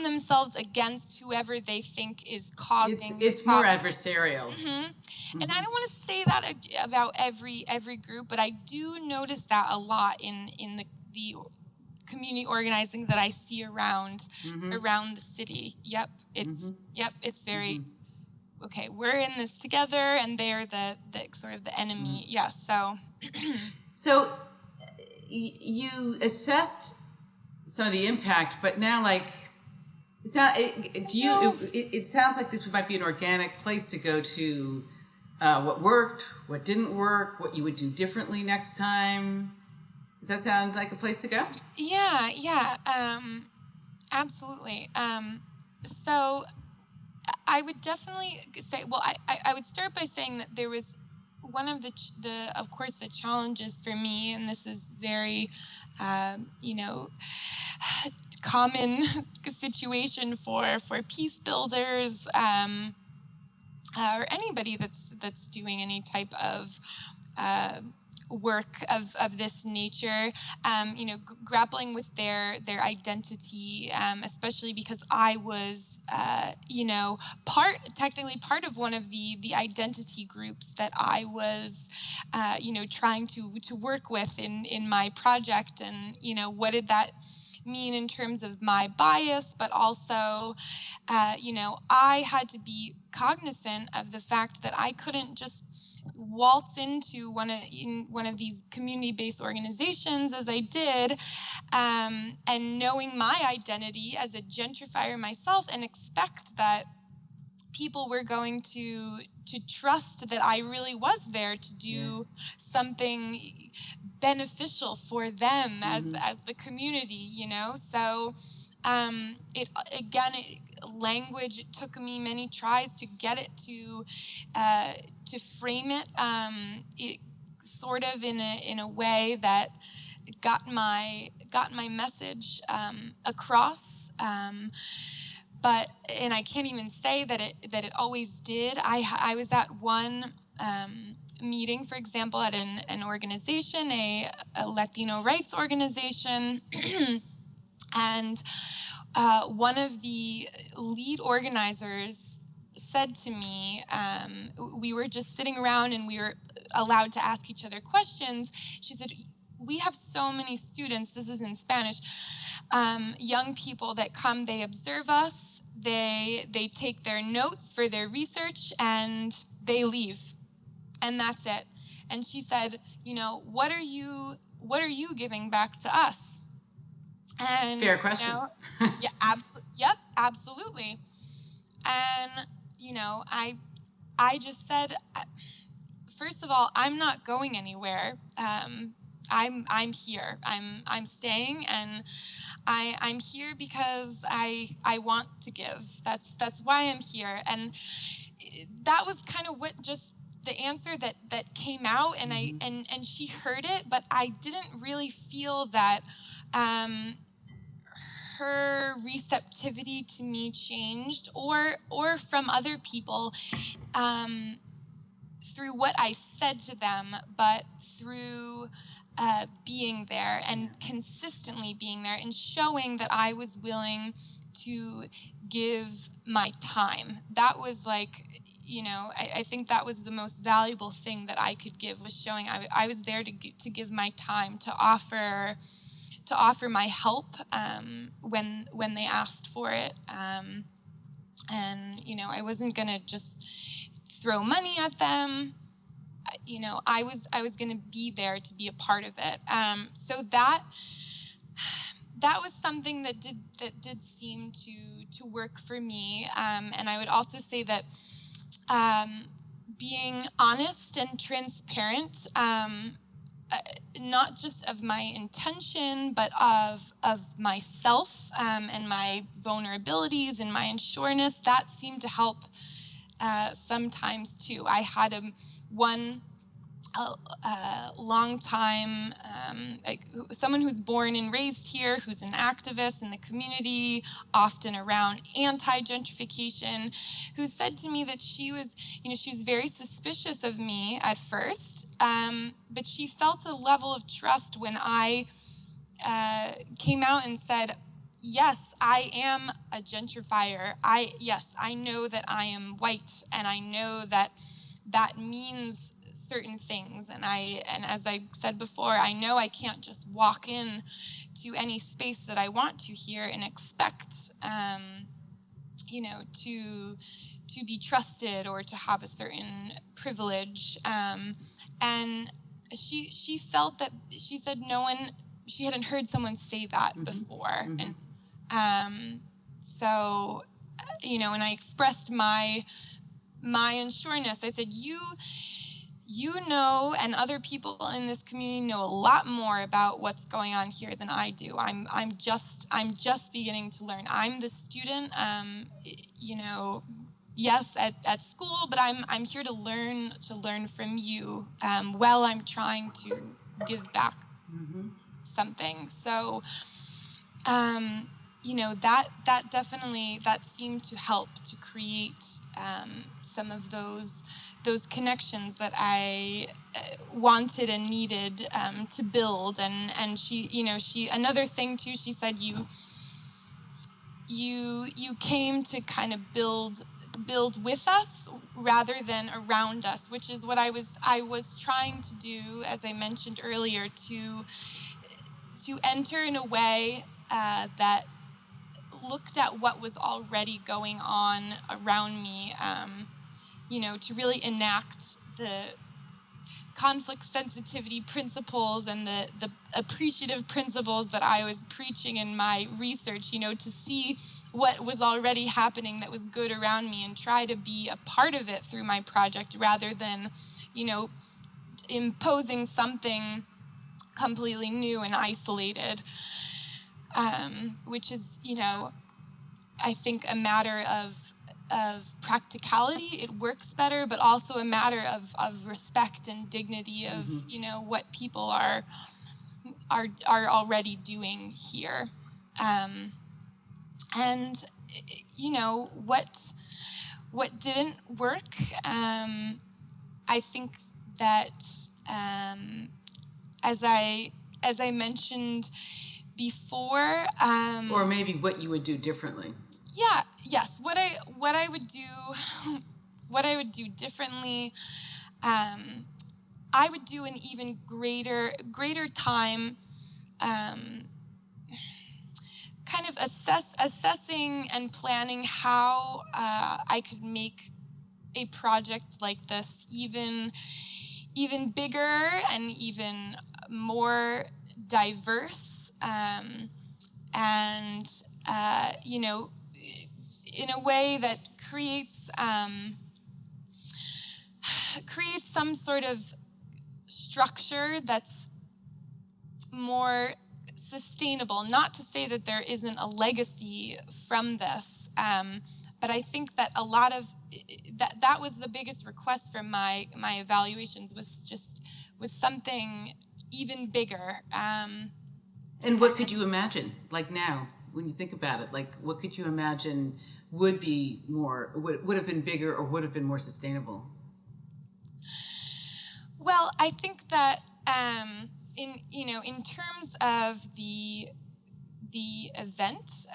themselves against whoever they think is causing it's more adversarial. And I don't want to say that about every group, but I do notice that a lot in the community organizing that I see around the city. It's very okay, we're in this together, and they're the sort of the enemy. So you assessed some of the impact, but now, like, it sounds like this might be an organic place to go to. What worked, what didn't work, what you would do differently next time. Does that sound like a place to go? Yeah, absolutely. So I would definitely say, well, I would start by saying that there was one of the of course, the challenges for me, and this is very, common situation for peace builders, or anybody that's doing any type of work of this nature, grappling with their identity, especially because I was, technically part of one of the identity groups that I was, trying to work with in my project, and what did that mean in terms of my bias, but also, I had to be cognizant of the fact that I couldn't just waltz into one of these community-based organizations as I did, and knowing my identity as a gentrifier myself, and expect that people were going to trust that I really was there to do something beneficial for them as the community, So language, it took me many tries to get it to frame it, sort of in a way that got my message across. And I can't even say that it always did. I was at one meeting, for example, at an organization, a Latino rights organization, and one of the lead organizers said to me, we were just sitting around and we were allowed to ask each other questions. She said, "We have so many students," this is in Spanish, young people that come, they observe us, they take their notes for their research, and they leave. And that's it. And she said, what are you giving back to us? And fair question. Yeah, absolutely. And I just said, first of all, I'm not going anywhere. I'm here. I'm staying, and I'm here because I want to give. That's why I'm here. And that was kind of what just the answer that came out, and and she heard it, but I didn't really feel that her receptivity to me changed, or from other people, through what I said to them, but through being there and consistently being there and showing that I was willing to give my time. That was like, I think that was the most valuable thing that I could give, was showing I was there to give my time, to offer my help when they asked for it. And I wasn't gonna just throw money at them. I was gonna be there to be a part of it. So that was something that did seem to work for me. And I would also say that being honest and transparent, not just of my intention, but of myself, and my vulnerabilities and my unsureness. That seemed to help sometimes too. I had a long time, someone who's born and raised here, who's an activist in the community, often around anti-gentrification, who said to me that she was very suspicious of me at first, but she felt a level of trust when I came out and said, yes, I am a gentrifier. I know that I am white, and I know that that means certain things. And as I said before, I know I can't just walk in to any space that I want to here and expect, to be trusted or to have a certain privilege. And she felt that, she said she hadn't heard someone say that before. Mm-hmm. And so, and I expressed my unsureness. I said, you know, and other people in this community know a lot more about what's going on here than I do. I'm just beginning to learn. I'm the student, yes, at school, but I'm here to learn from you, while I'm trying to give back something. So, that definitely, that seemed to help to create some of those connections that I wanted and needed to build. And she another thing too, she said, you came to kind of build with us rather than around us, which is what I was trying to do, as I mentioned earlier, to enter in a way that looked at what was already going on around me, to really enact the conflict sensitivity principles and the appreciative principles that I was preaching in my research, to see what was already happening that was good around me and try to be a part of it through my project rather than, imposing something completely new and isolated, which is, I think a matter of practicality. It works better, but also a matter of respect and dignity of, what people are already doing here. And, what didn't work, I think that, as I mentioned before, Or maybe what you would do differently. Yes. What I would do differently, I would do an even greater time, kind of assessing and planning how I could make a project like this even bigger and even more diverse, and in a way that creates some sort of structure that's more sustainable. Not to say that there isn't a legacy from this, but I think that a lot of that was the biggest request from my evaluations, was something even bigger. And what could you imagine, like now, when you think about it, like what could you imagine would have been bigger or would have been more sustainable? Well, I think that in terms of the event,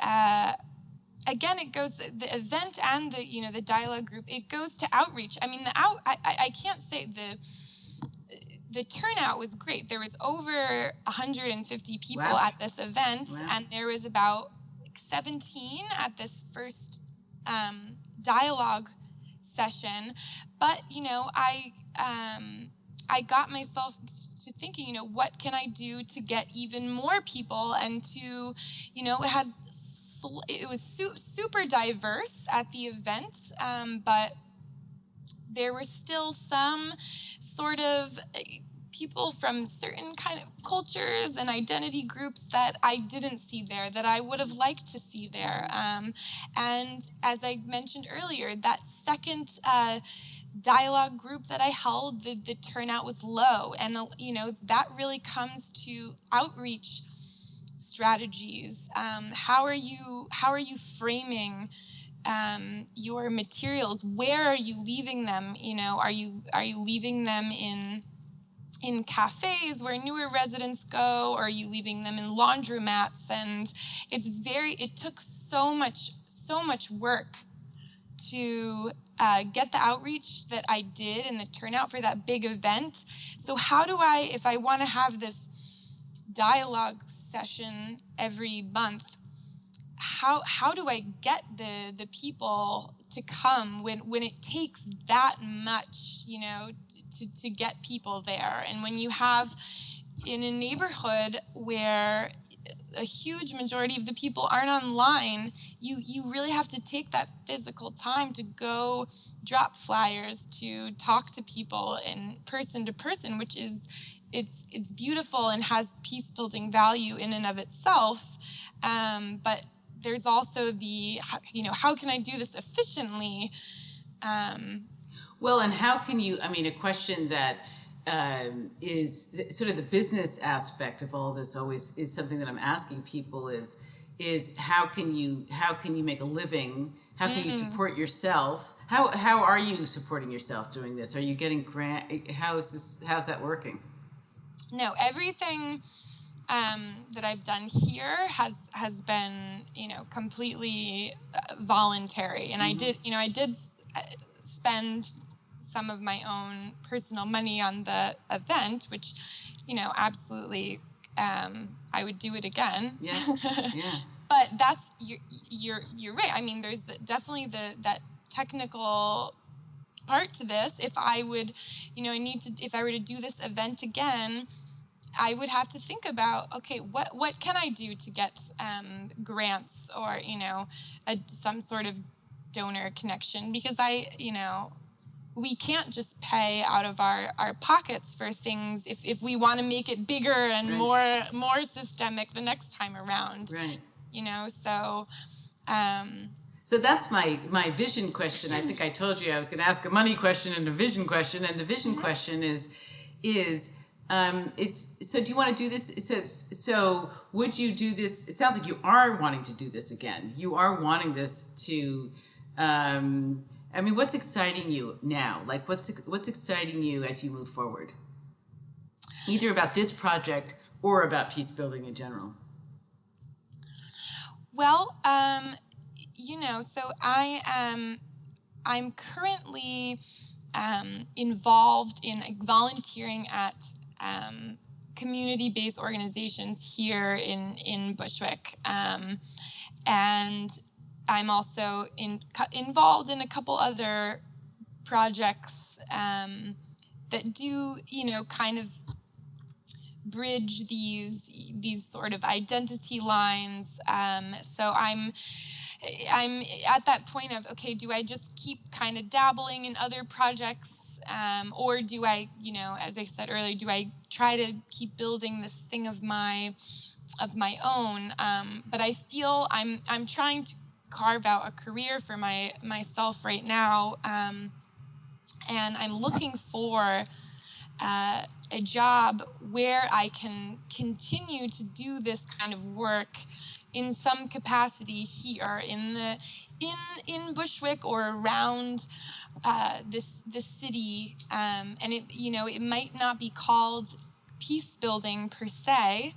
again, it goes, the event and the dialogue group, it goes to outreach. I mean, I can't say the turnout was great. There was over 150 people at this event, and there was about 17 at this first dialogue session. But I got myself to thinking, what can I do to get even more people, and to, it was super diverse at the event, but there were still some sort of people from certain kind of cultures and identity groups that I didn't see there, that I would have liked to see there. And as I mentioned earlier, that second dialogue group that I held, the turnout was low. And, that really comes to outreach strategies. How are you framing your materials? Where are you leaving them? Are you leaving them in cafes where newer residents go, or are you leaving them in laundromats? And it took so much work to get the outreach that I did and the turnout for that big event. So how do I, if I want to have this dialogue session every month, how do I get the people to come when it takes that much, to get people there? And when you have in a neighborhood where a huge majority of the people aren't online, you really have to take that physical time to go drop flyers, to talk to people in person to person, which is it's beautiful and has peace building value in and of itself. But there's also how can I do this efficiently? Well, and how can you, a question that is sort of the business aspect of all this always is something that I'm asking people is how can you make a living? How can you support yourself? How are you supporting yourself doing this? Are you getting grant? How's that working? No, everything that I've done here has been, completely voluntary. And I did spend some of my own personal money on the event, which, absolutely, I would do it again. Yeah. Yeah. But that's, you're right. I mean, there's definitely that technical part to this. If I would, if I were to do this event again, I would have to think about, okay, what can I do to get grants or, some sort of donor connection? Because we can't just pay out of our pockets for things if we want to make it bigger and right. more systemic the next time around. Right. So... So that's my vision question. I think I told you I was going to ask a money question and a vision question, and the vision question is so do you want to do this? So would you do this? It sounds like you are wanting to do this again. You are wanting this to, what's exciting you now? Like what's exciting you as you move forward? Either about this project or about peace building in general. Well, so I'm currently involved in volunteering at community-based organizations here in Bushwick, and I'm also involved in a couple other projects that do kind of bridge these sort of identity lines. So I'm at that point of, okay, do I just keep kind of dabbling in other projects, or do I, as I said earlier, do I try to keep building this thing of my own? But I feel I'm trying to carve out a career for myself right now, and I'm looking for a job where I can continue to do this kind of work in some capacity here in Bushwick or around this city, and it might not be called peace building per se,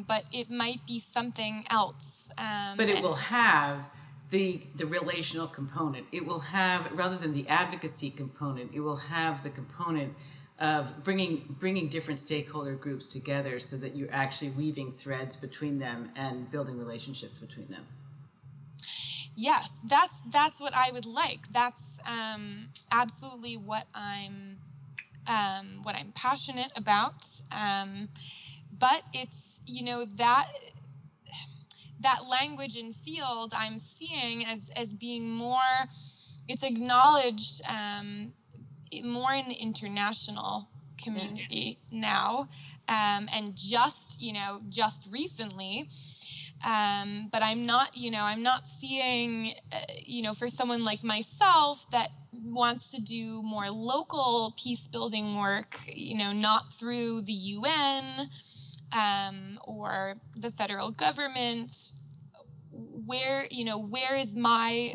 but it might be something else. But it will have the relational component. It will have, rather than the advocacy component, it will have the component of bringing different stakeholder groups together so that you're actually weaving threads between them and building relationships between them. Yes, that's what I would like. That's absolutely what I'm passionate about. But it's that language and field I'm seeing as being more, it's acknowledged more in the international community now, and just recently. But I'm not seeing, for someone like myself that wants to do more local peace building work, not through the UN or the federal government. Where is my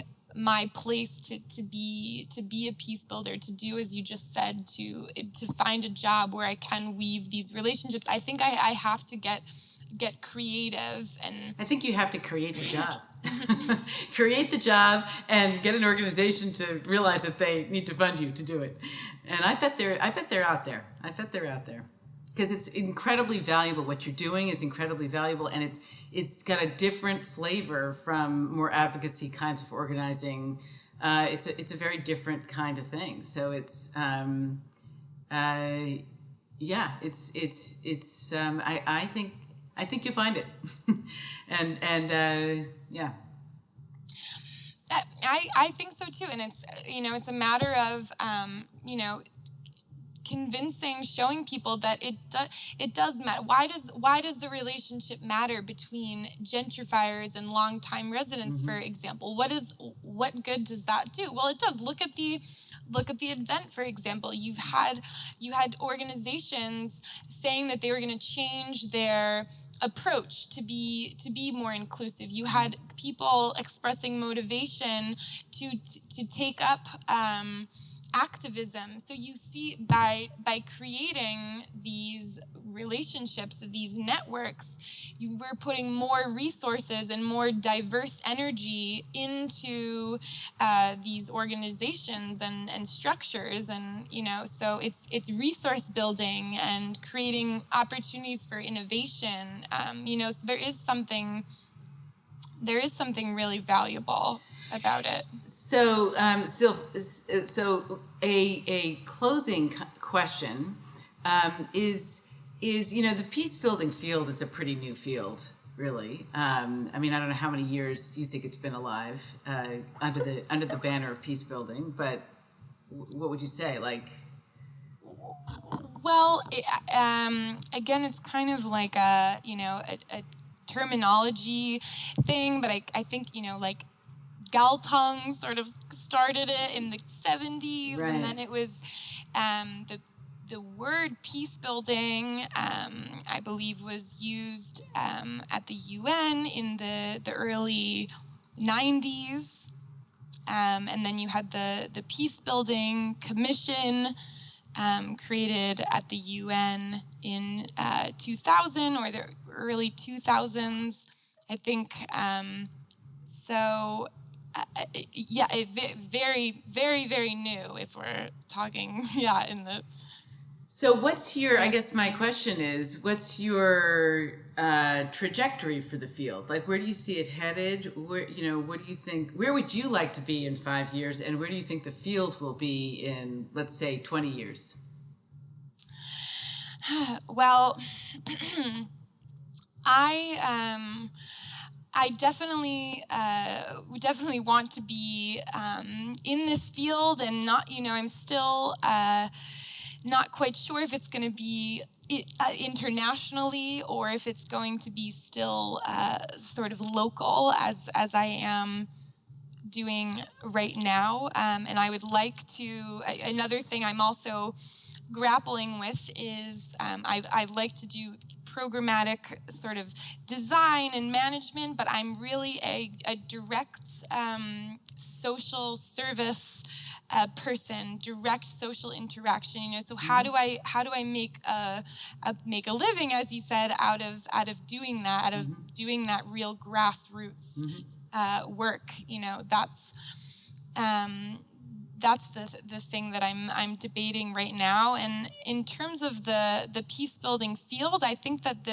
place to be a peace builder, to do as you just said, to find a job where I can weave these relationships? I think I have to get creative, and I think you have to create the job. Create the job and get an organization to realize that they need to fund you to do it. And I bet they're out there. Because it's incredibly valuable. What you're doing is incredibly valuable, and it's got a different flavor from more advocacy kinds of organizing. It's a very different kind of thing. So it's I think you'll find it. and yeah. I think so too, and it's a matter of convincing, showing people that it does matter. Why does the relationship matter between gentrifiers and longtime residents, for example? What good does that do? Well, it does. Look at the event, for example. You had organizations saying that they were going to change their approach to be more inclusive. You had people expressing motivation to take up activism. So you see, by creating these relationships, these networks, we're putting more resources and more diverse energy into these organizations and structures, and so it's resource building and creating opportunities for innovation. So there is something really valuable about it. So, so a closing question is the peace building field is a pretty new field, really. I mean, I don't know how many years you think it's been alive under the banner of peace building, but what would you say? Like, well, again, it's kind of like a terminology thing, but I think like Galtung sort of started it in the 70s, right. And then it was the word peace building, I believe, was used at the UN in the early 90s, and then you had the Peace Building Commission created at the UN in 2000 or the early 2000s, I think. So. Very, very, very new, if we're talking, in the... So what's your, I guess my question is, what's your trajectory for the field? Like, where do you see it headed? Where, what do you think, where would you like to be in 5 years? And where do you think the field will be in, let's say, 20 years? Well, I definitely want to be in this field, and not, I'm still not quite sure if it's going to be internationally or if it's going to be still sort of local as I am doing right now. And I would like to, another thing I'm also grappling with is I'd like to do programmatic sort of design and management, but I'm really a direct social service person, direct social interaction. So how do I make a living, as you said, out of doing that, out of doing that real grassroots work? That's the thing that I'm debating right now. And in terms of the peace building field, I think that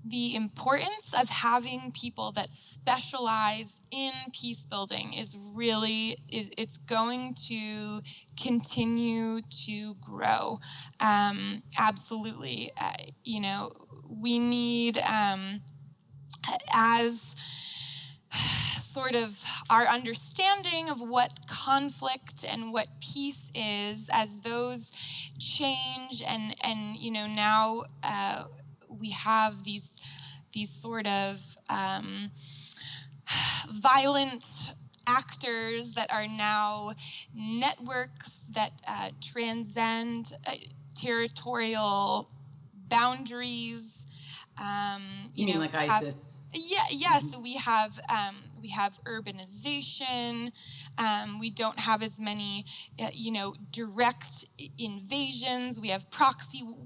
the importance of having people that specialize in peace building is really, it's going to continue to grow. Absolutely. We need as sort of our understanding of what conflict and what peace is, as those change, and now we have these sort of violent actors that are now networks that transcend territorial boundaries. You mean like ISIS? Yes. We have urbanization. We don't have as many, direct invasions. We have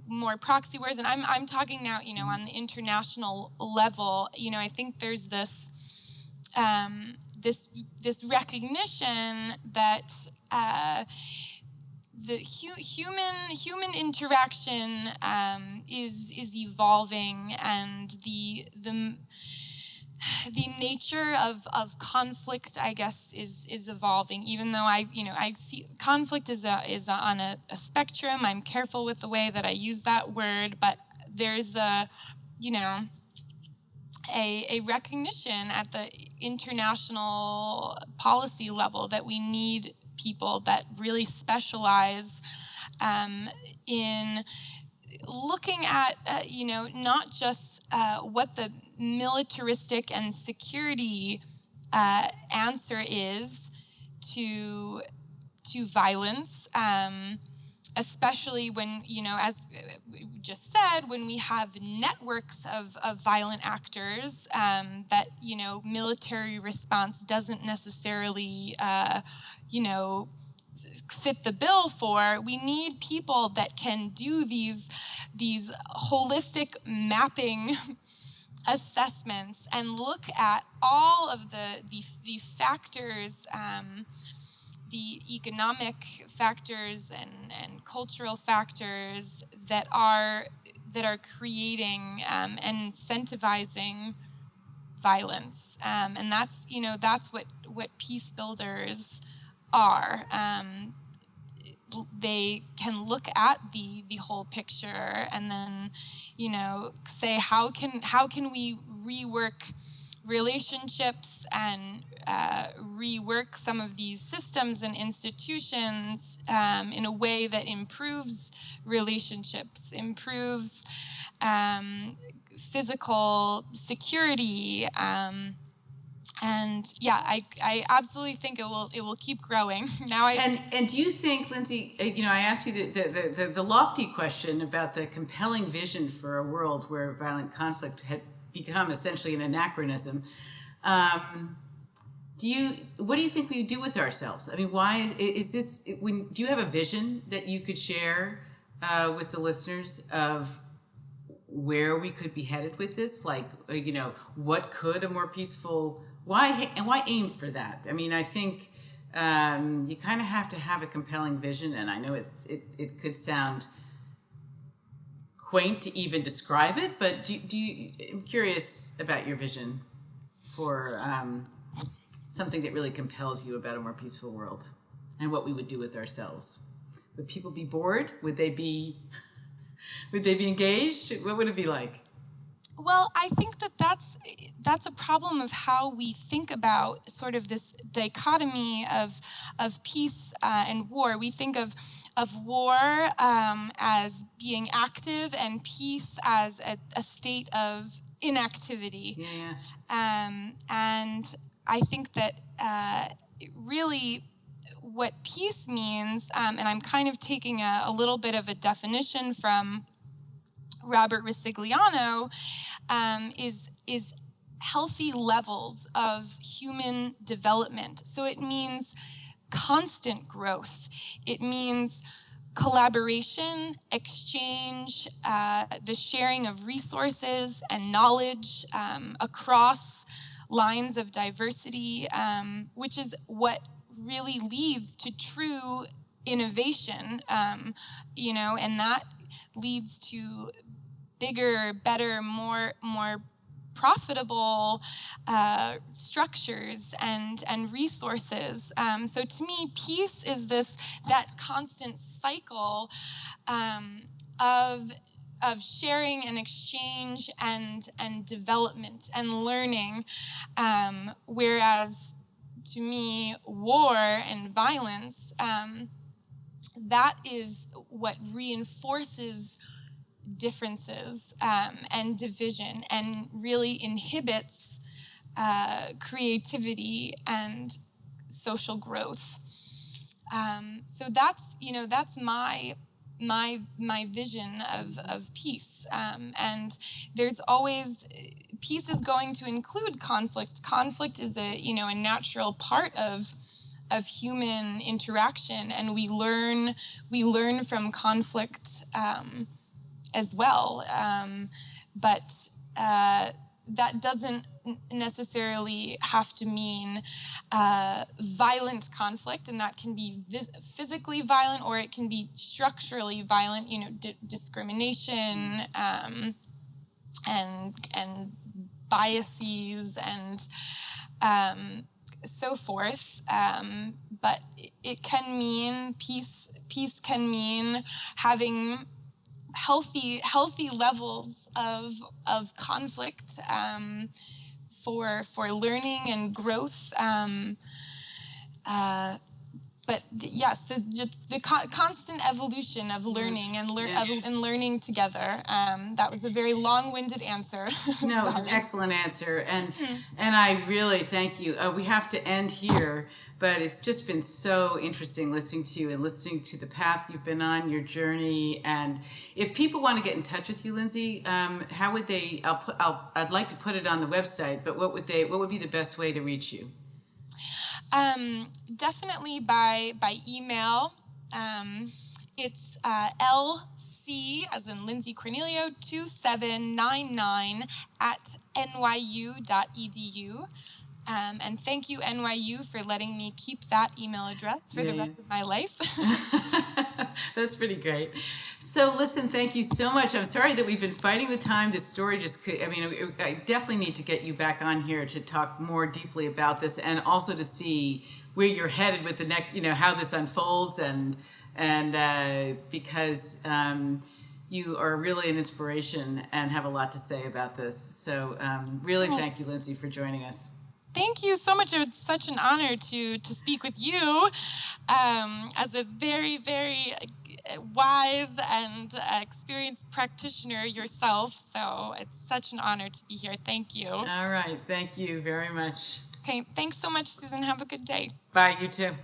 more proxy wars, and I'm talking now, on the international level. I think there's this recognition that the human interaction is evolving, and the nature of conflict, I guess, is evolving. Even though I see conflict is on a spectrum. I'm careful with the way that I use that word, but there's a recognition at the international policy level that we need people that really specialize in looking at, not just what the militaristic and security answer is to violence, especially when, as we just said, when we have networks of violent actors that, military response doesn't necessarily, fit the bill for. We need people that can do these holistic mapping assessments and look at all of the factors, the economic factors and cultural factors that are creating and incentivizing violence, and that's what peace builders are. They can look at the whole picture and then, say how can we rework relationships and rework some of these systems and institutions in a way that improves relationships, improves physical security. And yeah, I absolutely think it will keep growing. And do you think, Lindsay, I asked you the lofty question about the compelling vision for a world where violent conflict had become essentially an anachronism. What do you think we do with ourselves? I mean, why is this? Do you have a vision that you could share with the listeners of where we could be headed with this? Like, what could a more peaceful? Why aim for that? I mean, I think you kind of have to have a compelling vision, and I know it could sound quaint to even describe it, but I'm curious about your vision for something that really compels you about a more peaceful world and what we would do with ourselves. Would people be bored? Would they be engaged? What would it be like? Well, I think that's a problem of how we think about sort of this dichotomy of peace and war. We think of war as being active and peace as a state of inactivity. Yeah. And I think that really what peace means, and I'm kind of taking a little bit of a definition from Robert Risigliano, is healthy levels of human development. So it means constant growth. It means collaboration, exchange, the sharing of resources and knowledge across lines of diversity, which is what really leads to true innovation, and that leads to bigger, better, more profitable structures and resources. So to me, peace is that constant cycle of sharing and exchange and development and learning, whereas to me, war and violence, that is what reinforces differences and division, and really inhibits creativity and social growth. So that's my vision of peace. And there's always, peace is going to include conflict. Conflict is a natural part of human interaction, and we learn from conflict as well. But that doesn't necessarily have to mean violent conflict, and that can be physically violent, or it can be structurally violent, discrimination and biases and so forth. But it can mean peace can mean having healthy levels of conflict for learning and growth. But yes, the constant evolution of learning and learning together. That was a very long-winded answer. No, it was an excellent answer, and I really thank you. We have to end here, but it's just been so interesting listening to you and listening to the path you've been on, your journey. And if people want to get in touch with you, Lindsay, how would they? I'd like to put it on the website, but what would be the best way to reach you? Definitely by email. It's LC, as in Lindsay Cornelio, 2799 at nyu.edu. And thank you, NYU, for letting me keep that email address for the rest of my life. That's pretty great. So listen, thank you so much. I'm sorry that we've been fighting the time. This story I definitely need to get you back on here to talk more deeply about this, and also to see where you're headed with the next, how this unfolds, and because you are really an inspiration and have a lot to say about this. So really thank you, Lindsay, for joining us. Thank you so much. It's such an honor to speak with you as a very, very wise and experienced practitioner yourself. So it's such an honor to be here. Thank you. All right. Thank you very much. Okay. Thanks so much, Susan. Have a good day. Bye. You too.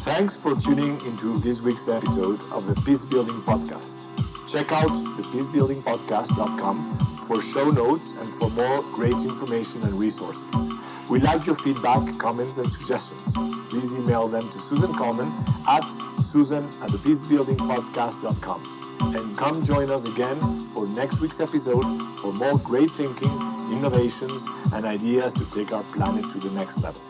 Thanks for tuning into this week's episode of the Peacebuilding Podcast. Check out thepeacebuildingpodcast.com for show notes and for more great information and resources. We like your feedback, comments, and suggestions. Please email them to Susan Coleman at susan@thepeacebuildingpodcast.com. And come join us again for next week's episode for more great thinking, innovations, and ideas to take our planet to the next level.